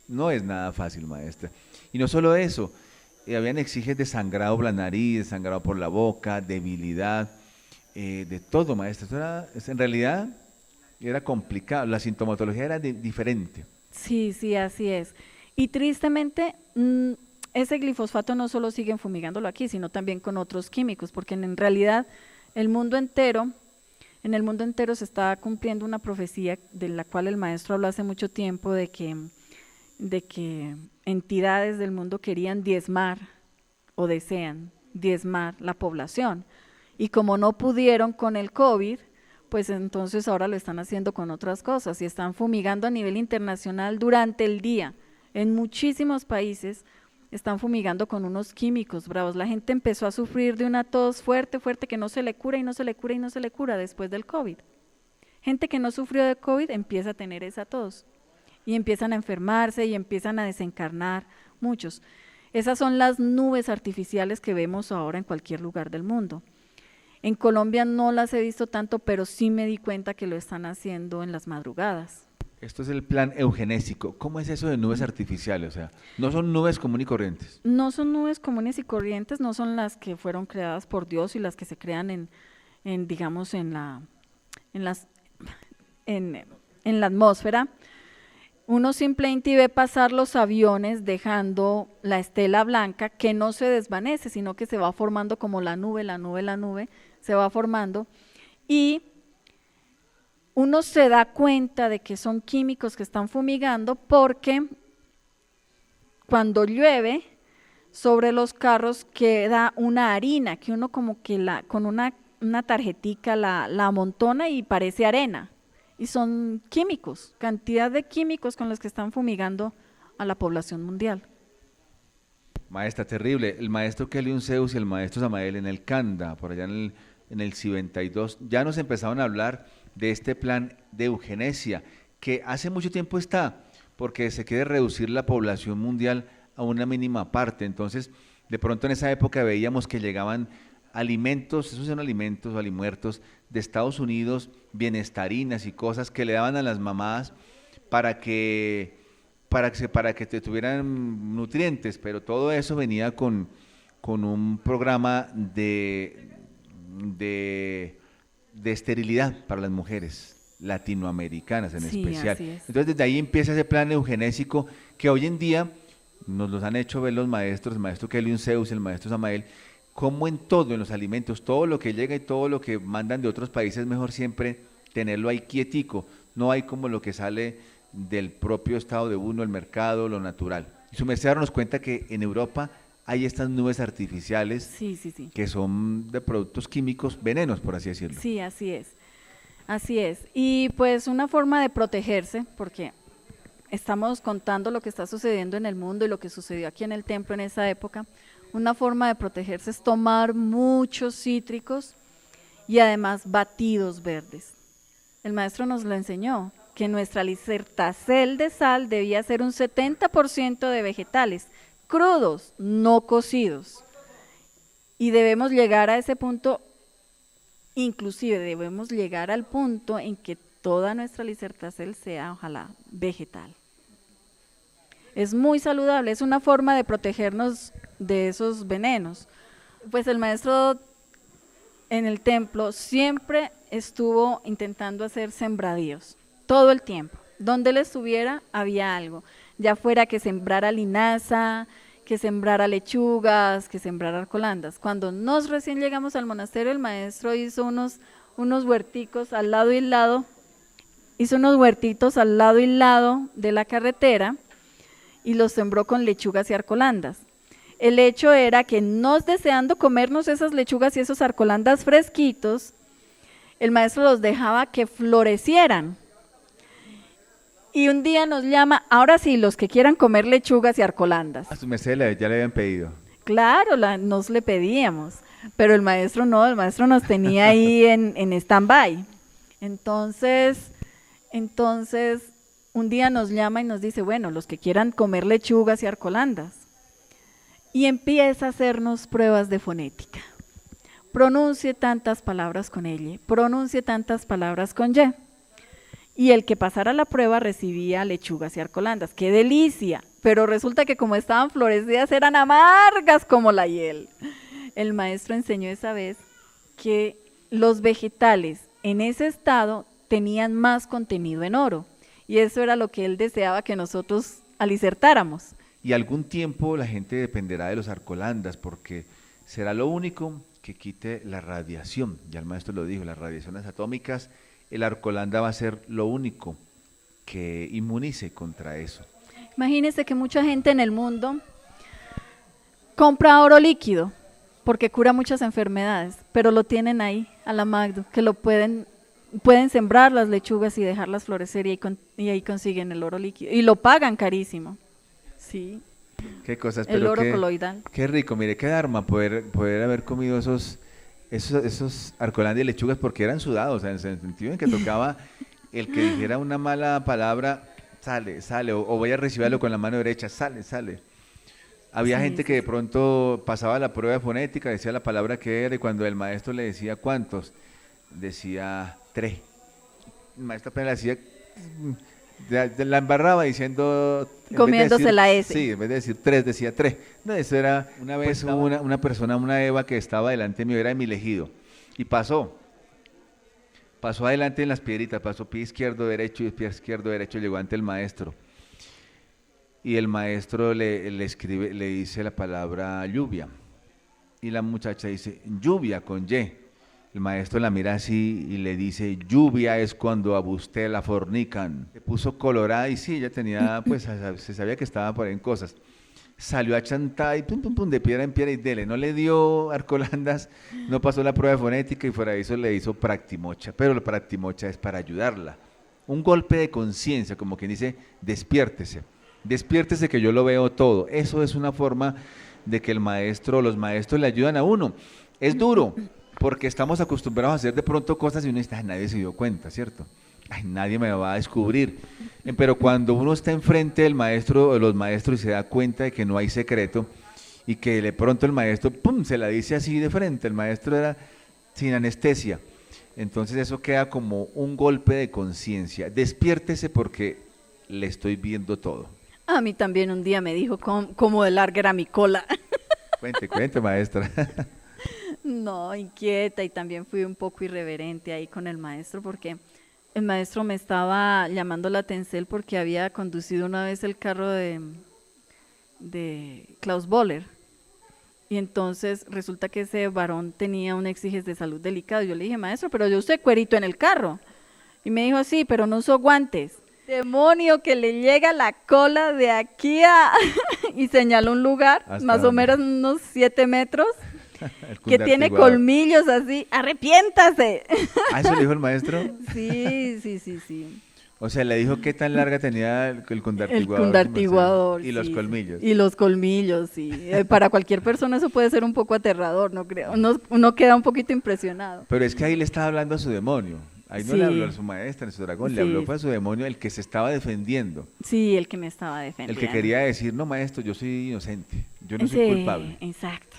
S2: no es nada fácil, maestra. Y no solo eso, habían exiges de sangrado por la nariz, de sangrado por la boca, debilidad, de todo, maestra. En realidad era complicado, la sintomatología era diferente.
S3: Sí, sí, así es. Y tristemente, ese glifosato no solo siguen fumigándolo aquí, sino también con otros químicos, porque en realidad el mundo entero, en el mundo entero se está cumpliendo una profecía de la cual el maestro habló hace mucho tiempo de que entidades del mundo querían diezmar o desean diezmar la población. Y como no pudieron con el COVID, pues entonces ahora lo están haciendo con otras cosas y están fumigando a nivel internacional durante el día. En muchísimos países están fumigando con unos químicos bravos. La gente empezó a sufrir de una tos fuerte, fuerte, que no se le cura y no se le cura y no se le cura después del COVID. Gente que no sufrió de COVID empieza a tener esa tos y empiezan a enfermarse y empiezan a desencarnar muchos. Esas son las nubes artificiales que vemos ahora en cualquier lugar del mundo. En Colombia no las he visto tanto, pero sí me di cuenta que lo están haciendo en las madrugadas.
S2: Esto es el plan eugenésico. ¿Cómo es eso de nubes artificiales? O sea, no son nubes comunes y corrientes.
S3: No son nubes comunes y corrientes, no son las que fueron creadas por Dios y las que se crean digamos, en la atmósfera. Uno simplemente ve pasar los aviones dejando la estela blanca que no se desvanece, sino que se va formando como la nube, se va formando, y uno se da cuenta de que son químicos que están fumigando porque cuando llueve sobre los carros queda una harina que uno como que con una tarjetica la amontona y parece arena. Y son químicos, cantidad de químicos con los que están fumigando a la población mundial.
S2: Maestra, terrible. El maestro Kelly Zeus y el maestro Samael en el Canda, por allá en el 92, ya nos empezaron a hablar de este plan de eugenesia, que hace mucho tiempo está, porque se quiere reducir la población mundial a una mínima parte. Entonces, de pronto en esa época veíamos que llegaban alimentos, esos son alimentos o alimuertos de Estados Unidos, bienestarinas y cosas que le daban a las mamás para que te tuvieran nutrientes, pero todo eso venía con un programa de esterilidad para las mujeres latinoamericanas en especial.
S3: Así es.
S2: Entonces desde ahí empieza ese plan eugenésico que hoy en día nos los han hecho ver los maestros, el maestro Kelly Zeus, el maestro Samael, como en todo, en los alimentos, todo lo que llega y todo lo que mandan de otros países, es mejor siempre tenerlo ahí quietico, no hay como lo que sale del propio estado de uno, el mercado, lo natural. Y su merced nos cuenta que en Europa hay estas nubes artificiales
S3: Sí.
S2: que son de productos químicos, venenos, por así decirlo.
S3: Sí, así es. Y pues una forma de protegerse, porque estamos contando lo que está sucediendo en el mundo y lo que sucedió aquí en el templo en esa época, una forma de protegerse es tomar muchos cítricos y además batidos verdes. El maestro nos lo enseñó, que nuestra lisertacel de sal debía ser un 70% de vegetales, crudos, no cocidos. Y debemos llegar a ese punto, inclusive debemos llegar al punto en que toda nuestra lisertacel sea, ojalá, vegetal. Es muy saludable, es una forma de protegernos de esos venenos. Pues el maestro en el templo siempre estuvo intentando hacer sembradíos, todo el tiempo. Donde él estuviera había algo, ya fuera que sembrara linaza, que sembrara lechugas, que sembrara arcolandas. Cuando nos recién llegamos al monasterio, el maestro hizo unos huerticos al lado y lado, de la carretera y los sembró con lechugas y arcolandas. El hecho era que nos deseando comernos esas lechugas y esos arcolandas fresquitos, el maestro los dejaba que florecieran. Y un día nos llama, ahora sí, los que quieran comer lechugas y arcolandas.
S2: A su merced ya le habían pedido.
S3: Claro, nos le pedíamos, pero el maestro no, el maestro nos tenía ahí en stand-by. Entonces, un día nos llama y nos dice, bueno, los que quieran comer lechugas y arcolandas. Y empieza a hacernos pruebas de fonética. Pronuncie tantas palabras con L, pronuncie tantas palabras con Y. Y el que pasara la prueba recibía lechugas y arcolandas. ¡Qué delicia! Pero resulta que como estaban florecidas eran amargas como la hiel. El maestro enseñó esa vez que los vegetales en ese estado tenían más contenido en oro. Y eso era lo que él deseaba que nosotros alicertáramos.
S2: Y algún tiempo la gente dependerá de los arcolandas porque será lo único que quite la radiación. Ya el maestro lo dijo, las radiaciones atómicas, el arcolanda va a ser lo único que inmunice contra eso.
S3: Imagínense que mucha gente en el mundo compra oro líquido porque cura muchas enfermedades, pero lo tienen ahí a la Magdo, que lo pueden sembrar las lechugas y dejarlas florecer y ahí consiguen el oro líquido y lo pagan carísimo. Sí.
S2: Qué cosas,
S3: el
S2: pero
S3: oro coloidal.
S2: Qué rico, mire, qué dharma poder haber comido esos arcolandas y lechugas porque eran sudados, en el sentido en que tocaba el que dijera una mala palabra, sale, o voy a recibirlo con la mano derecha, sale. Había
S3: Sí,
S2: gente que
S3: sí,
S2: de
S3: sí.
S2: pronto pasaba la prueba de fonética, decía la palabra que era y cuando el maestro le decía cuántos, decía tres. El maestro apenas le hacía, la embarraba diciendo, en vez de
S3: Comiéndose
S2: decir,
S3: la S.
S2: sí, en vez de decir tres, decía tres. No, eso era, una vez hubo una persona, una Eva que estaba delante mío, era de mi elegido, y pasó adelante en las piedritas, pasó pie izquierdo, derecho y pie izquierdo, derecho, llegó ante el maestro. Y el maestro le escribe, le dice la palabra lluvia. Y la muchacha dice, lluvia con Y. El maestro la mira así y le dice, lluvia es cuando a usted la fornican. Se puso colorada y sí, ella tenía, pues se sabía que estaba por ahí en cosas. Salió a chantar y pum, pum, pum, de piedra en piedra y dele. No le dio arcolandas, no pasó la prueba de fonética y fuera de eso le hizo practimocha. Pero la practimocha es para ayudarla. Un golpe de conciencia, como quien dice, despiértese. Despiértese que yo lo veo todo. Eso es una forma de que el maestro, los maestros le ayudan a uno. Es duro, porque estamos acostumbrados a hacer de pronto cosas y uno dice, "Ay, nadie se dio cuenta, ¿cierto? Ay, nadie me va a descubrir. Pero cuando uno está enfrente del maestro o de los maestros y se da cuenta de que no hay secreto y que de pronto el maestro, pum, se la dice así de frente, el maestro era sin anestesia. Entonces eso queda como un golpe de conciencia. Despiértese porque le estoy viendo todo.
S3: A mí también un día me dijo cómo de larga era mi cola.
S2: Cuente, cuente, maestra.
S3: No, inquieta, y también fui un poco irreverente ahí con el maestro porque el maestro me estaba llamando la atención porque había conducido una vez el carro de Klaus Boller. Y entonces resulta que ese varón tenía un exige de salud delicado. Yo le dije, maestro, pero yo usé cuerito en el carro. Y me dijo, sí, pero no usó guantes. Demonio, que le llega la cola de aquí a... y señaló un lugar,
S2: ¿Hasta
S3: más o
S2: dónde?
S3: menos unos 7 metros,
S2: El
S3: que tiene
S2: cundartiguador.
S3: colmillos así. ¡Arrepiéntase!
S2: ¿Ah, eso le dijo el maestro?
S3: Sí, sí, sí, sí.
S2: O sea, le dijo qué tan larga tenía el
S3: El
S2: cundartiguador.
S3: cundartiguador,
S2: Y los
S3: sí.
S2: colmillos.
S3: Y los colmillos, sí. Para cualquier persona eso puede ser un poco aterrador, no creo. Uno queda un poquito impresionado.
S2: Pero es que ahí le estaba hablando a su demonio. Ahí no le habló a
S3: Sí,
S2: su maestra, a su dragón, le habló
S3: sí,
S2: fue a su demonio, el que se estaba defendiendo.
S3: sí, el que me estaba
S2: El
S3: defendiendo.
S2: que quería decir, no, maestro, yo soy inocente, yo no soy
S3: Sí,
S2: culpable.
S3: exacto.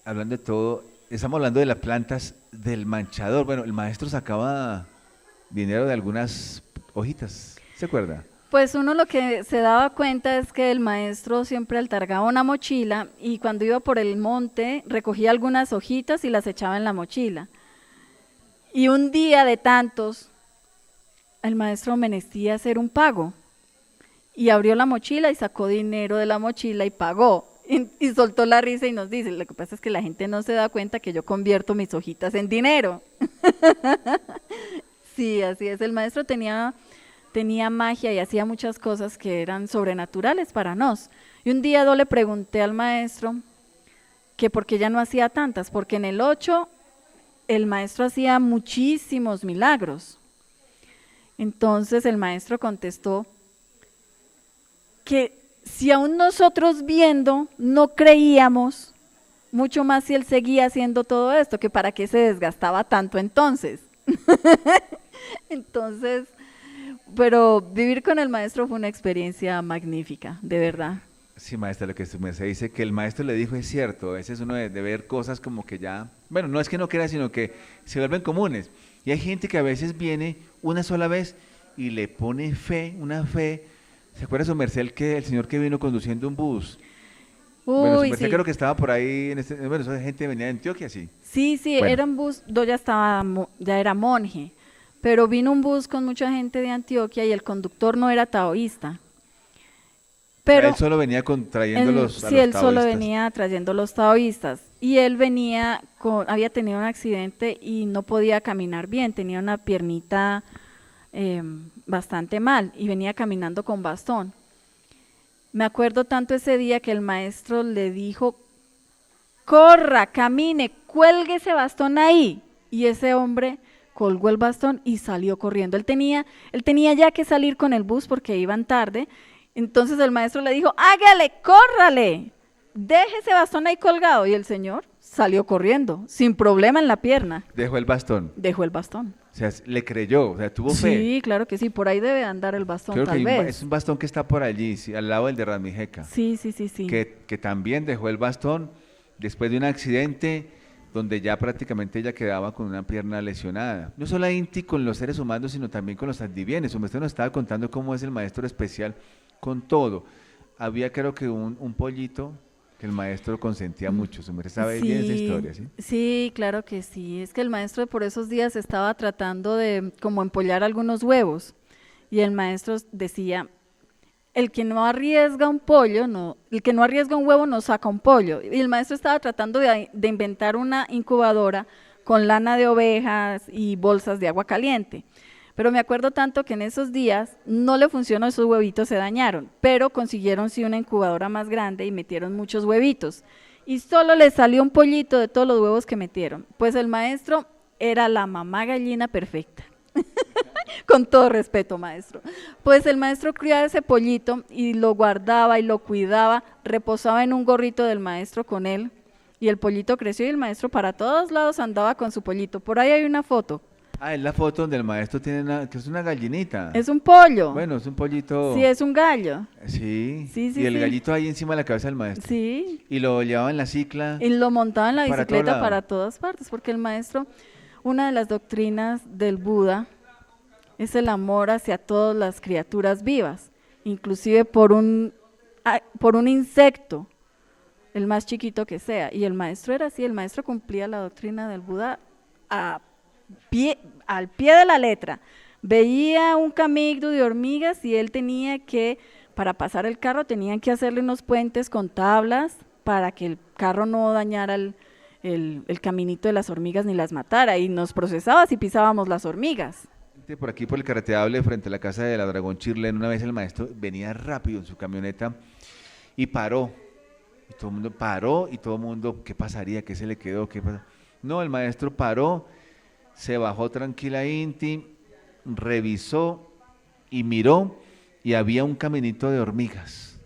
S2: Hablando de todo, estamos hablando de las plantas del manchador. Bueno, el maestro sacaba dinero de algunas hojitas, ¿se acuerda?
S3: Pues uno lo que se daba cuenta es que el maestro siempre altargaba una mochila y cuando iba por el monte recogía algunas hojitas y las echaba en la mochila. Y un día de tantos, el maestro menestía hacer un pago y abrió la mochila y sacó dinero de la mochila y pagó. Y soltó la risa y nos dice, lo que pasa es que la gente no se da cuenta que yo convierto mis hojitas en dinero. Sí, así es. El maestro tenía magia y hacía muchas cosas que eran sobrenaturales para nos. Y un día yo le pregunté al maestro que por qué ya no hacía tantas, porque en el 8 el maestro hacía muchísimos milagros. Entonces el maestro contestó que si aún nosotros viendo no creíamos, mucho más si él seguía haciendo todo esto, que para qué se desgastaba tanto entonces. Entonces, pero vivir con el maestro fue una experiencia magnífica, de verdad.
S2: Sí, maestra, lo que se dice que el maestro le dijo es cierto. A veces uno de ver cosas como que ya, bueno, no es que no crea, sino que se vuelven comunes. Y hay gente que a veces viene una sola vez y le pone fe, una fe. ¿Se acuerda su merced el señor que vino conduciendo un bus? Bueno, su
S3: Uy,
S2: merced
S3: sí.
S2: creo que estaba por ahí, bueno, esa gente venía de Antioquia, sí.
S3: Sí, sí,
S2: Bueno,
S3: era un bus, yo ya estaba, ya era monje, pero vino un bus con mucha gente de Antioquia y el conductor no era taoísta.
S2: o sea, él
S3: Pero
S2: solo venía trayendo a
S3: sí,
S2: los
S3: él solo
S2: taoístas.
S3: venía trayendo los taoístas y él había tenido un accidente y no podía caminar bien, tenía una piernita bastante mal y venía caminando con bastón. Me acuerdo tanto ese día que el maestro le dijo, corra, camine, cuelgue ese bastón ahí. Y ese hombre colgó el bastón y salió corriendo. Él tenía ya que salir con el bus porque iban tarde. Entonces el maestro le dijo, hágale, córrale, deje ese bastón ahí colgado. Y el señor salió corriendo, sin problema en la pierna.
S2: Dejó el bastón.
S3: Dejó el bastón.
S2: O sea, le creyó, o sea, tuvo fe.
S3: Sí, claro que sí, por ahí debe andar el bastón
S2: Creo que
S3: tal
S2: hay
S3: vez.
S2: es un bastón que está por allí, sí, al lado del de Rasmijeca.
S3: Sí, sí, sí, sí.
S2: Que también dejó el bastón después de un accidente donde ya prácticamente ella quedaba con una pierna lesionada. No solo Inti con los seres humanos, sino también con los andivienes. Usted nos estaba contando cómo es el maestro especial con todo. Había creo que un pollito que el maestro consentía mucho. Su merced sabe bien esa historia, ¿sí?
S3: Sí, claro que sí. Es que el maestro por esos días estaba tratando de como empollar algunos huevos y el maestro decía, el que no arriesga un pollo, no, el que no arriesga un huevo no saca un pollo. Y el maestro estaba tratando de inventar una incubadora con lana de ovejas y bolsas de agua caliente. Pero me acuerdo tanto que en esos días no le funcionó, esos huevitos se dañaron, pero consiguieron sí una incubadora más grande y metieron muchos huevitos. Y solo le salió un pollito de todos los huevos que metieron. Pues el maestro era la mamá gallina perfecta. Con todo respeto, maestro. Pues el maestro criaba ese pollito y lo guardaba y lo cuidaba, reposaba en un gorrito del maestro con él y el pollito creció y el maestro para todos lados andaba con su pollito. Por ahí hay una foto.
S2: Ah, es la foto donde el maestro tiene que es una gallinita.
S3: Es un pollo.
S2: Bueno, es un pollito.
S3: Sí, es un gallo.
S2: Sí.
S3: Sí, sí,
S2: y el
S3: sí.
S2: gallito ahí encima de la cabeza del maestro.
S3: Sí.
S2: Y lo llevaba en la cicla.
S3: Y lo montaba en la
S2: Para todo
S3: bicicleta
S2: lado.
S3: para todas partes, porque el maestro, una de las doctrinas del Buda es el amor hacia todas las criaturas vivas, inclusive por un insecto, el más chiquito que sea. Y el maestro era así, el maestro cumplía la doctrina del Buda al pie de la letra. Veía un camino de hormigas y él tenía que, para pasar el carro, tenían que hacerle unos puentes con tablas para que el carro no dañara el caminito de las hormigas ni las matara, y nos procesaba si pisábamos las hormigas.
S2: Por aquí, por el carreteable, frente a la casa de la Dragón Chirlen, una vez el maestro venía rápido en su camioneta y paró. Y todo el mundo paró y todo el mundo, ¿qué pasaría? ¿Qué se le quedó? ¿Qué pasó? No, el maestro paró, se bajó tranquila Inti, revisó y miró y había un caminito de hormigas.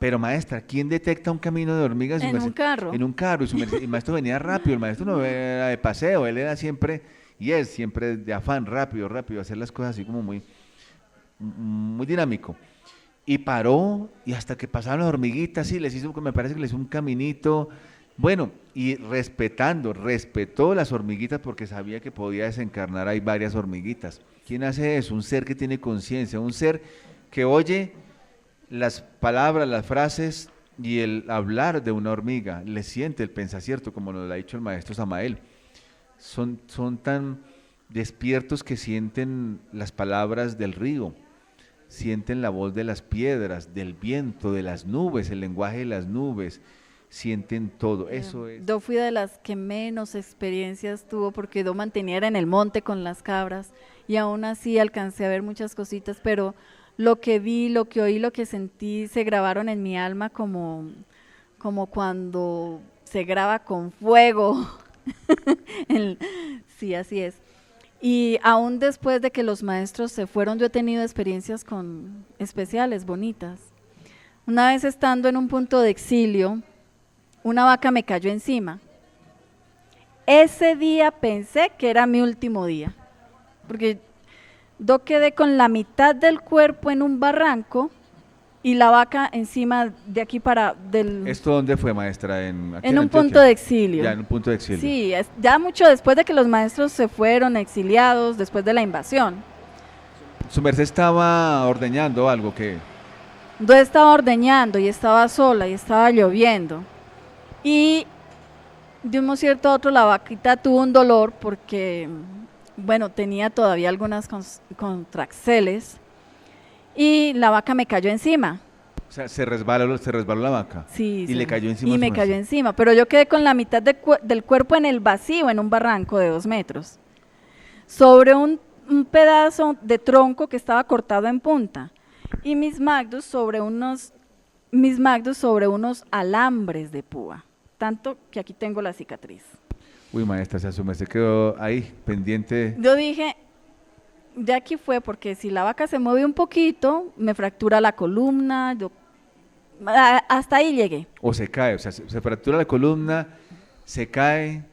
S2: Pero maestra, ¿quién detecta un camino de hormigas?
S3: En un carro.
S2: En un carro, y el maestro venía rápido, el maestro no era de paseo, él era siempre, y es siempre de afán, rápido, hacer las cosas así como muy dinámico. Y paró, y hasta que pasaron las hormiguitas, sí, me parece que les hizo un caminito, bueno, y respetó las hormiguitas porque sabía que podía desencarnar ahí varias hormiguitas. ¿Quién hace eso? Un ser que tiene conciencia, un ser que oye las palabras, las frases y el hablar de una hormiga, le siente el pensacierto, como nos lo ha dicho el maestro Samael. Son tan despiertos que sienten las palabras del río, sienten la voz de las piedras, del viento, de las nubes, el lenguaje de las nubes, sienten todo, eso es.
S3: Yo fui de las que menos experiencias tuvo porque yo mantenía en el monte con las cabras y aún así alcancé a ver muchas cositas, pero lo que vi, lo que oí, lo que sentí se grabaron en mi alma como cuando se graba con fuego. Sí, así es. Y aún después de que los maestros se fueron, yo he tenido experiencias especiales, bonitas. Una vez estando en un punto de exilio, una vaca me cayó encima. Ese día pensé que era mi último día, porque yo quedé con la mitad del cuerpo en un barranco y la vaca encima de aquí
S2: ¿Esto dónde fue, maestra?
S3: En un punto de exilio.
S2: Ya, en un punto de exilio.
S3: Sí, ya mucho después de que los maestros se fueron exiliados, después de la invasión.
S2: ¿Su merced estaba ordeñando algo que?
S3: Yo estaba ordeñando y estaba sola y estaba lloviendo. Y de un cierto a otro la vaquita tuvo un dolor porque, bueno, tenía todavía algunas contracciones y la vaca me cayó encima.
S2: O sea, se resbaló la vaca.
S3: Sí.
S2: Y le cayó encima.
S3: Y me cayó encima, pero yo quedé con la mitad del cuerpo en el vacío, en un barranco de 2 metros, sobre un pedazo de tronco que estaba cortado en punta, y mis magdos sobre unos alambres de púa, tanto que aquí tengo la cicatriz.
S2: Uy, maestra, se asume, se quedó ahí, pendiente.
S3: Yo dije, ya aquí fue, porque si la vaca se mueve un poquito, me fractura la columna, hasta ahí llegué.
S2: O se cae, o sea, se fractura la columna, se cae,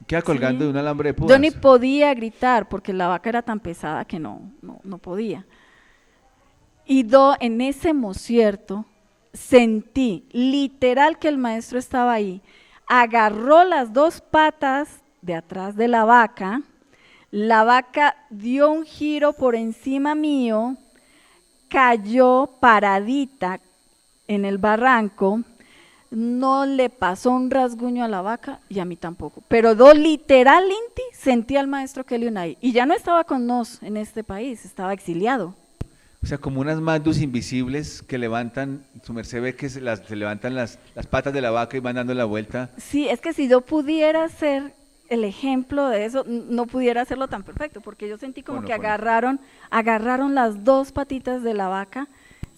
S2: queda colgando
S3: Sí.
S2: de un alambre de
S3: Yo ni
S2: púas.
S3: podía gritar porque la vaca era tan pesada que no podía. Y en ese mocierto sentí literal que el maestro estaba ahí. Agarró las dos patas de atrás de la vaca dio un giro por encima mío, cayó paradita en el barranco, no le pasó un rasguño a la vaca y a mí tampoco. Pero literal, Inti, sentí al maestro Kelly ahí. Y ya no estaba con nos en este país, estaba exiliado.
S2: O sea, como unas mandus invisibles que levantan, su merced ve que se levantan las patas de la vaca y van dando la vuelta.
S3: Sí, es que si yo pudiera ser el ejemplo de eso, no pudiera hacerlo tan perfecto, porque yo sentí como
S2: Ponlo,
S3: que
S2: ponlo.
S3: agarraron las dos patitas de la vaca,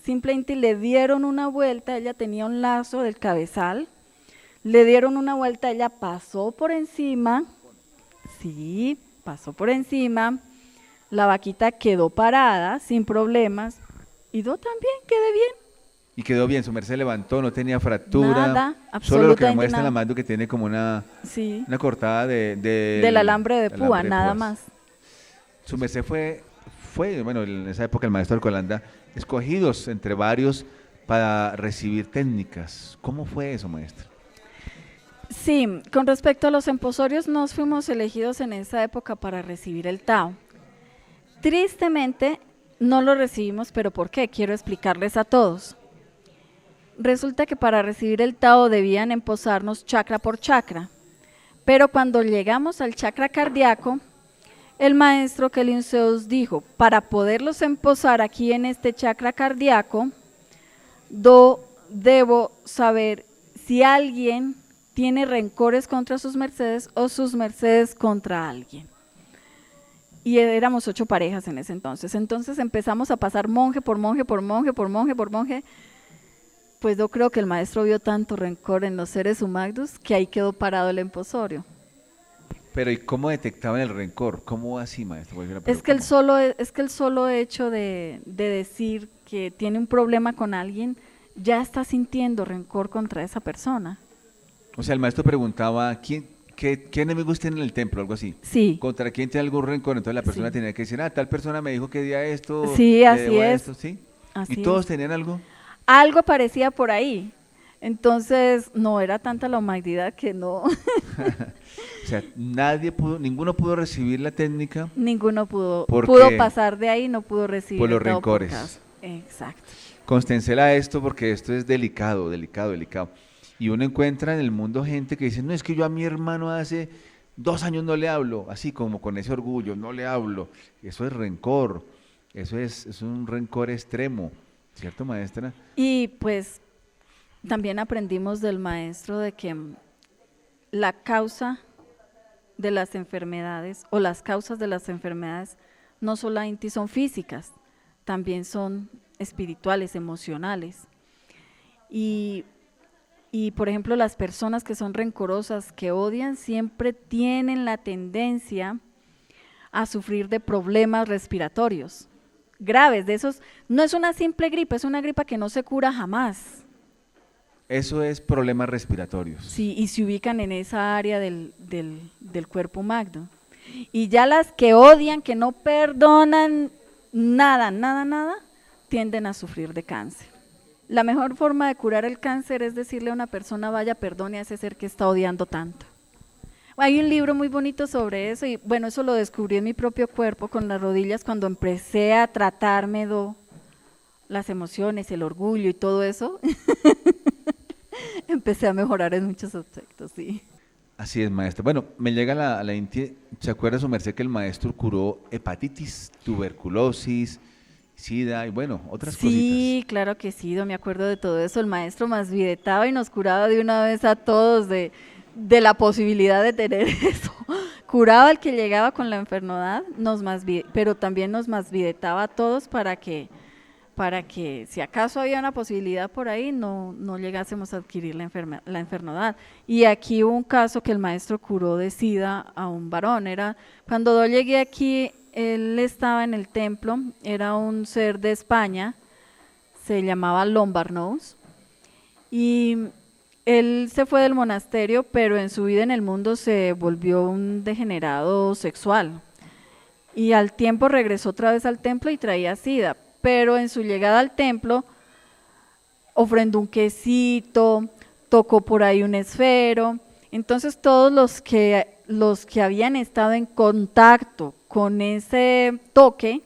S3: simplemente le dieron una vuelta, ella tenía un lazo del cabezal, le dieron una vuelta, ella pasó por encima, sí, pasó por encima, la vaquita quedó parada sin problemas y yo también quedé bien.
S2: Y quedó bien, su merced levantó, no tenía fractura.
S3: Nada,
S2: Solo lo que
S3: absolutamente
S2: demuestra en la
S3: nada.
S2: mando que tiene como
S3: Sí,
S2: una cortada
S3: del alambre de púa,
S2: alambre de
S3: nada
S2: púas.
S3: más.
S2: Su merced bueno, en esa época el maestro Alcolanda, escogidos entre varios para recibir técnicas. ¿Cómo fue eso, maestro?
S3: Sí, con respecto a los emposorios, nos fuimos elegidos en esa época para recibir el Tao. Tristemente, no lo recibimos, pero ¿por qué? Quiero explicarles a todos. Resulta que para recibir el Tao debían emposarnos chakra por chakra, pero cuando llegamos al chakra cardíaco, el maestro Kelin Zeus dijo, para poderlos emposar aquí en este chakra cardíaco, debo saber si alguien tiene rencores contra sus mercedes o sus mercedes contra alguien. Y éramos 8 parejas en ese entonces. Entonces empezamos a pasar monje por monje, por monje, por monje, por monje. Pues yo creo que el maestro vio tanto rencor en los seres humanos que ahí quedó parado el emposorio.
S2: Pero ¿y cómo detectaban el rencor? ¿Cómo así, maestro? Porque
S3: Es que el solo hecho de decir que tiene un problema con alguien, ya está sintiendo rencor contra esa persona.
S2: O sea, el maestro preguntaba, ¿qué enemigos tiene en el templo? Algo así.
S3: Sí,
S2: ¿Contra quién tiene algún rencor? Entonces la persona
S3: sí.
S2: tenía que decir, tal persona me dijo que día esto,
S3: Sí,
S2: le
S3: así
S2: debo a
S3: es.
S2: esto, ¿sí? ¿Y
S3: Así
S2: todos
S3: es.
S2: tenían algo?
S3: Algo parecía por ahí. Entonces, no era tanta la humanidad que no,
S2: O sea, ninguno pudo recibir la técnica
S3: ninguno pudo
S2: porque
S3: pasar de ahí, no pudo recibir
S2: por
S3: el
S2: los
S3: Tao por caso.
S2: rencores.
S3: Exacto.
S2: Constencela esto porque esto es delicado, delicado, delicado. Y uno encuentra en el mundo gente que dice, no, es que yo a mi hermano hace 2 años no le hablo, así como con ese orgullo, no le hablo. Eso es rencor, es un rencor extremo, ¿cierto, maestra?
S3: Y pues también aprendimos del maestro de que la causa de las enfermedades o las causas de las enfermedades no solamente son físicas, también son espirituales, emocionales. Y, y por ejemplo, las personas que son rencorosas, que odian, siempre tienen la tendencia a sufrir de problemas respiratorios graves, de esos, no es una simple gripe, es una gripa que no se cura jamás.
S2: Eso es problemas respiratorios.
S3: Sí, y se ubican en esa área del cuerpo magno. Y ya las que odian, que no perdonan nada, nada, nada, tienden a sufrir de cáncer. La mejor forma de curar el cáncer es decirle a una persona, vaya, perdone a ese ser que está odiando tanto. Hay un libro muy bonito sobre eso y bueno, eso lo descubrí en mi propio cuerpo con las rodillas cuando empecé a tratarme las emociones, el orgullo y todo eso. Empecé a mejorar en muchos aspectos, sí.
S2: Así es, maestra. Bueno, me llega ¿se acuerda su merced que el maestro curó hepatitis, tuberculosis, sida y bueno, otras cositas?
S3: Sí, claro que sí, me acuerdo de todo eso. El maestro más videtaba y nos curaba de una vez a todos de la posibilidad de tener eso. Curaba al que llegaba con la enfermedad, pero también nos más videtaba a todos para que si acaso había una posibilidad por ahí, no llegásemos a adquirir la enfermedad. Y aquí hubo un caso que el maestro curó de SIDA a un varón. Cuando yo llegué aquí, él estaba en el templo, era un ser de España, se llamaba Lombard Nose, y Él se fue del monasterio, pero en su vida en el mundo se volvió un degenerado sexual. Y al tiempo regresó otra vez al templo y traía sida. Pero en su llegada al templo ofrendó un quesito, tocó por ahí un esfero. Entonces todos los que habían estado en contacto con ese toque,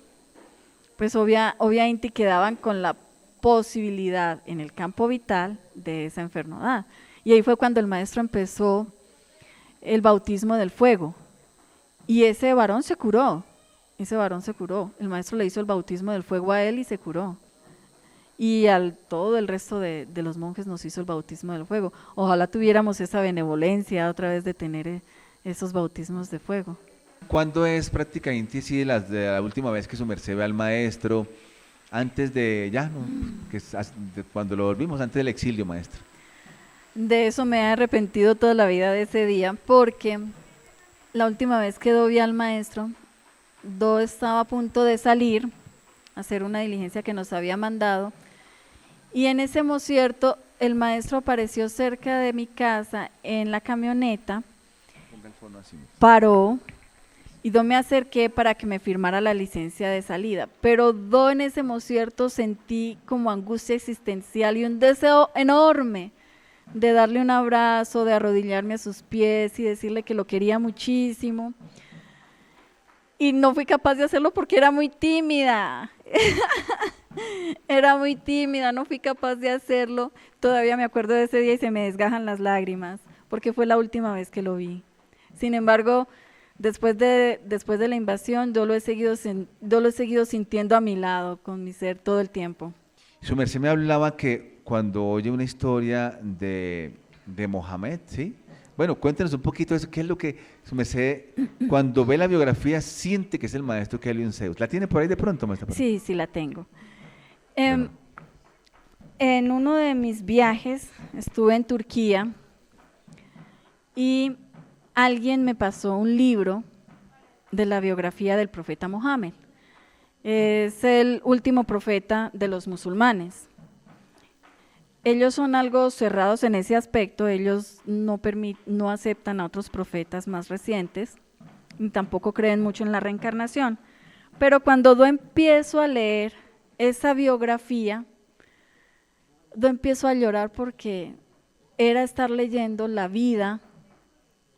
S3: pues obviamente quedaban con la posibilidad en el campo vital de esa enfermedad. Y ahí fue cuando el maestro empezó el bautismo del fuego. Y ese varón se curó, el maestro le hizo el bautismo del fuego a él y se curó. Y al todo el resto de los monjes nos hizo el bautismo del fuego. Ojalá tuviéramos esa benevolencia otra vez de tener esos bautismos de fuego.
S2: ¿Cuándo es prácticamente sí, de la última vez que su merced ve al maestro? Antes de, ya, no, que cuando lo volvimos, antes del exilio, maestro.
S3: De eso me he arrepentido toda la vida de ese día, porque la última vez que vi al maestro, Do estaba a punto de salir a hacer una diligencia que nos había mandado, y en ese mocierto el maestro apareció cerca de mi casa en la camioneta,
S2: Ponga el fono así.
S3: paró, y Do me acerqué para que me firmara la licencia de salida, pero Do en ese mocierto sentí como angustia existencial y un deseo enorme de darle un abrazo, de arrodillarme a sus pies y decirle que lo quería muchísimo. Y no fui capaz de hacerlo porque era muy tímida. Era muy tímida, no fui capaz de hacerlo. Todavía me acuerdo de ese día y se me desgajan las lágrimas, porque fue la última vez que lo vi. Sin embargo, después de la invasión, yo lo he seguido sintiendo a mi lado, con mi ser, todo el tiempo.
S2: Su merced me hablaba que cuando oye una historia de Mohamed, ¿sí? Bueno, cuéntenos un poquito de eso, qué es lo que su merced, cuando ve la biografía, siente que es el maestro Kelvin Zeus. ¿La tiene por ahí de pronto, maestra?
S3: Sí, sí la tengo.
S2: Bueno,
S3: En uno de mis viajes estuve en Turquía y alguien me pasó un libro de la biografía del profeta Mohammed. Es el último profeta de los musulmanes. Ellos son algo cerrados en ese aspecto, ellos no aceptan a otros profetas más recientes, ni tampoco creen mucho en la reencarnación. Pero cuando yo empiezo a leer esa biografía, yo empiezo a llorar porque era estar leyendo la vida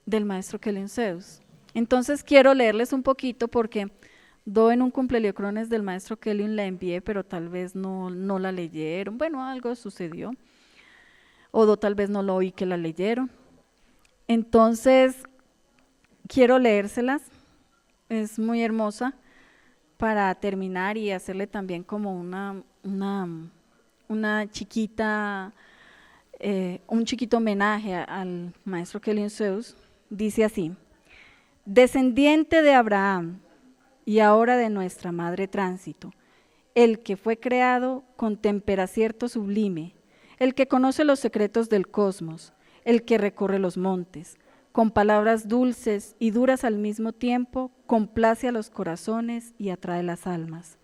S3: del maestro Kelvin Zeus. Entonces quiero leerles un poquito porque yo en un cumpleaños del maestro Kelvin la envié, pero tal vez no la leyeron. Bueno, algo sucedió. O yo tal vez no lo oí que la leyeron. Entonces quiero leérselas. Es muy hermosa para terminar y hacerle también como una chiquita, un chiquito homenaje al maestro Kelvin Zeus. Dice así: descendiente de Abraham y ahora de nuestra madre Tránsito, el que fue creado con temperacierto sublime, el que conoce los secretos del cosmos, el que recorre los montes, con palabras dulces y duras al mismo tiempo, complace a los corazones y atrae las almas.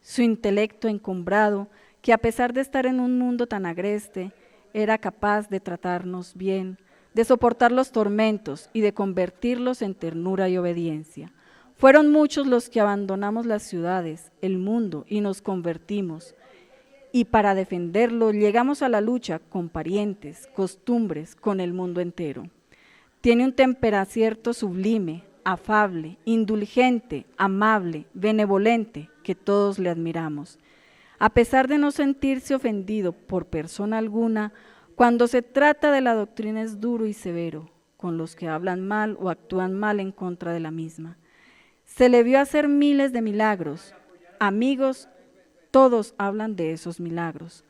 S3: Su intelecto encumbrado, que a pesar de estar en un mundo tan agreste, era capaz de tratarnos bien, de soportar los tormentos y de convertirlos en ternura y obediencia. Fueron muchos los que abandonamos las ciudades, el mundo y nos convertimos. Y para defenderlo llegamos a la lucha con parientes, costumbres, con el mundo entero. Tiene un temperacierto sublime, afable, indulgente, amable, benevolente, que todos le admiramos. A pesar de no sentirse ofendido por persona alguna, cuando se trata de la doctrina es duro y severo, con los que hablan mal o actúan mal en contra de la misma. Se le vio hacer miles de milagros. Amigos, todos hablan de esos milagros.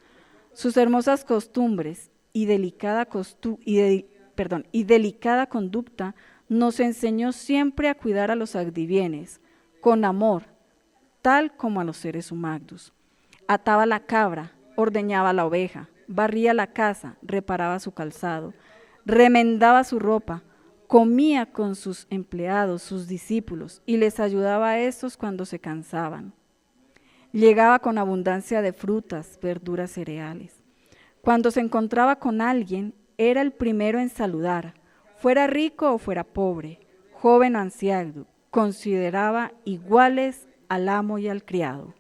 S3: Sus hermosas costumbres y delicada conducta nos enseñó siempre a cuidar a los adivienes, con amor, tal como a los seres humanos. Ataba la cabra, ordeñaba la oveja, barría la casa, reparaba su calzado, remendaba su ropa, comía con sus empleados, sus discípulos, y les ayudaba a estos cuando se cansaban. Llegaba con abundancia de frutas, verduras, cereales. Cuando se encontraba con alguien, era el primero en saludar, fuera rico o fuera pobre, joven o anciano, consideraba iguales al amo y al criado.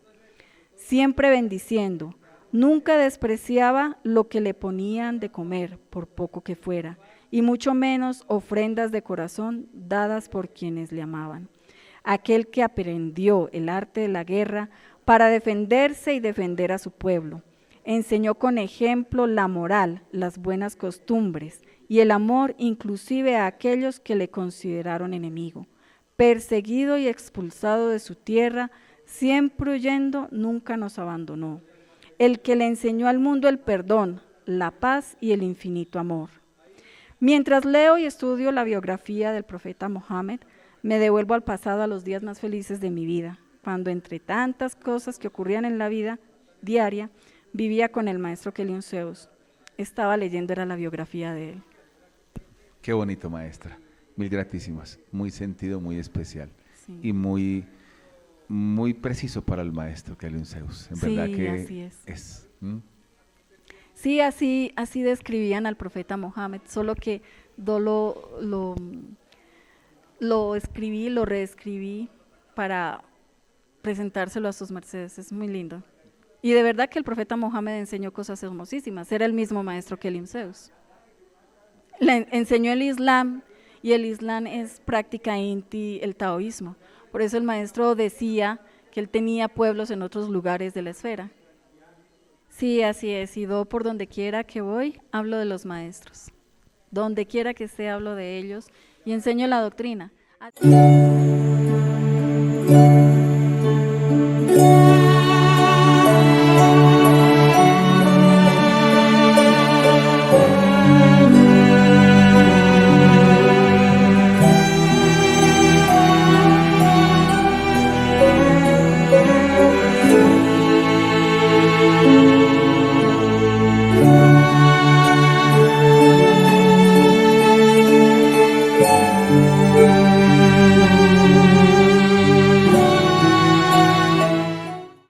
S3: Siempre bendiciendo, nunca despreciaba lo que le ponían de comer, por poco que fuera, y mucho menos ofrendas de corazón dadas por quienes le amaban. Aquel que aprendió el arte de la guerra para defenderse y defender a su pueblo. Enseñó con ejemplo la moral, las buenas costumbres y el amor inclusive a aquellos que le consideraron enemigo. Perseguido y expulsado de su tierra, siempre huyendo, nunca nos abandonó. El que le enseñó al mundo el perdón, la paz y el infinito amor. Mientras leo y estudio la biografía del profeta Mohammed, me devuelvo al pasado, a los días más felices de mi vida, cuando entre tantas cosas que ocurrían en la vida diaria, vivía con el maestro Kelion Zeus. Estaba leyendo, era la biografía de él.
S2: Qué bonito, maestra. Mil gratísimas. Muy sentido, muy especial.
S3: Sí.
S2: Y muy, muy preciso para el maestro Kelion Zeus. En
S3: Sí,
S2: verdad que
S3: así es.
S2: ¿Mm?
S3: Sí, así describían al profeta Mohammed, solo que lo escribí, lo reescribí para presentárselo a sus mercedes. Es muy lindo. Y de verdad que el profeta Mohammed enseñó cosas hermosísimas. Era el mismo maestro que Kelion Zeus. Le enseñó el Islam, y el Islam es práctica inti, el taoísmo. Por eso el maestro decía que él tenía pueblos en otros lugares de la esfera. Sí, así es. Y por donde quiera que voy, hablo de los maestros. Donde quiera que esté, hablo de ellos y enseño la doctrina.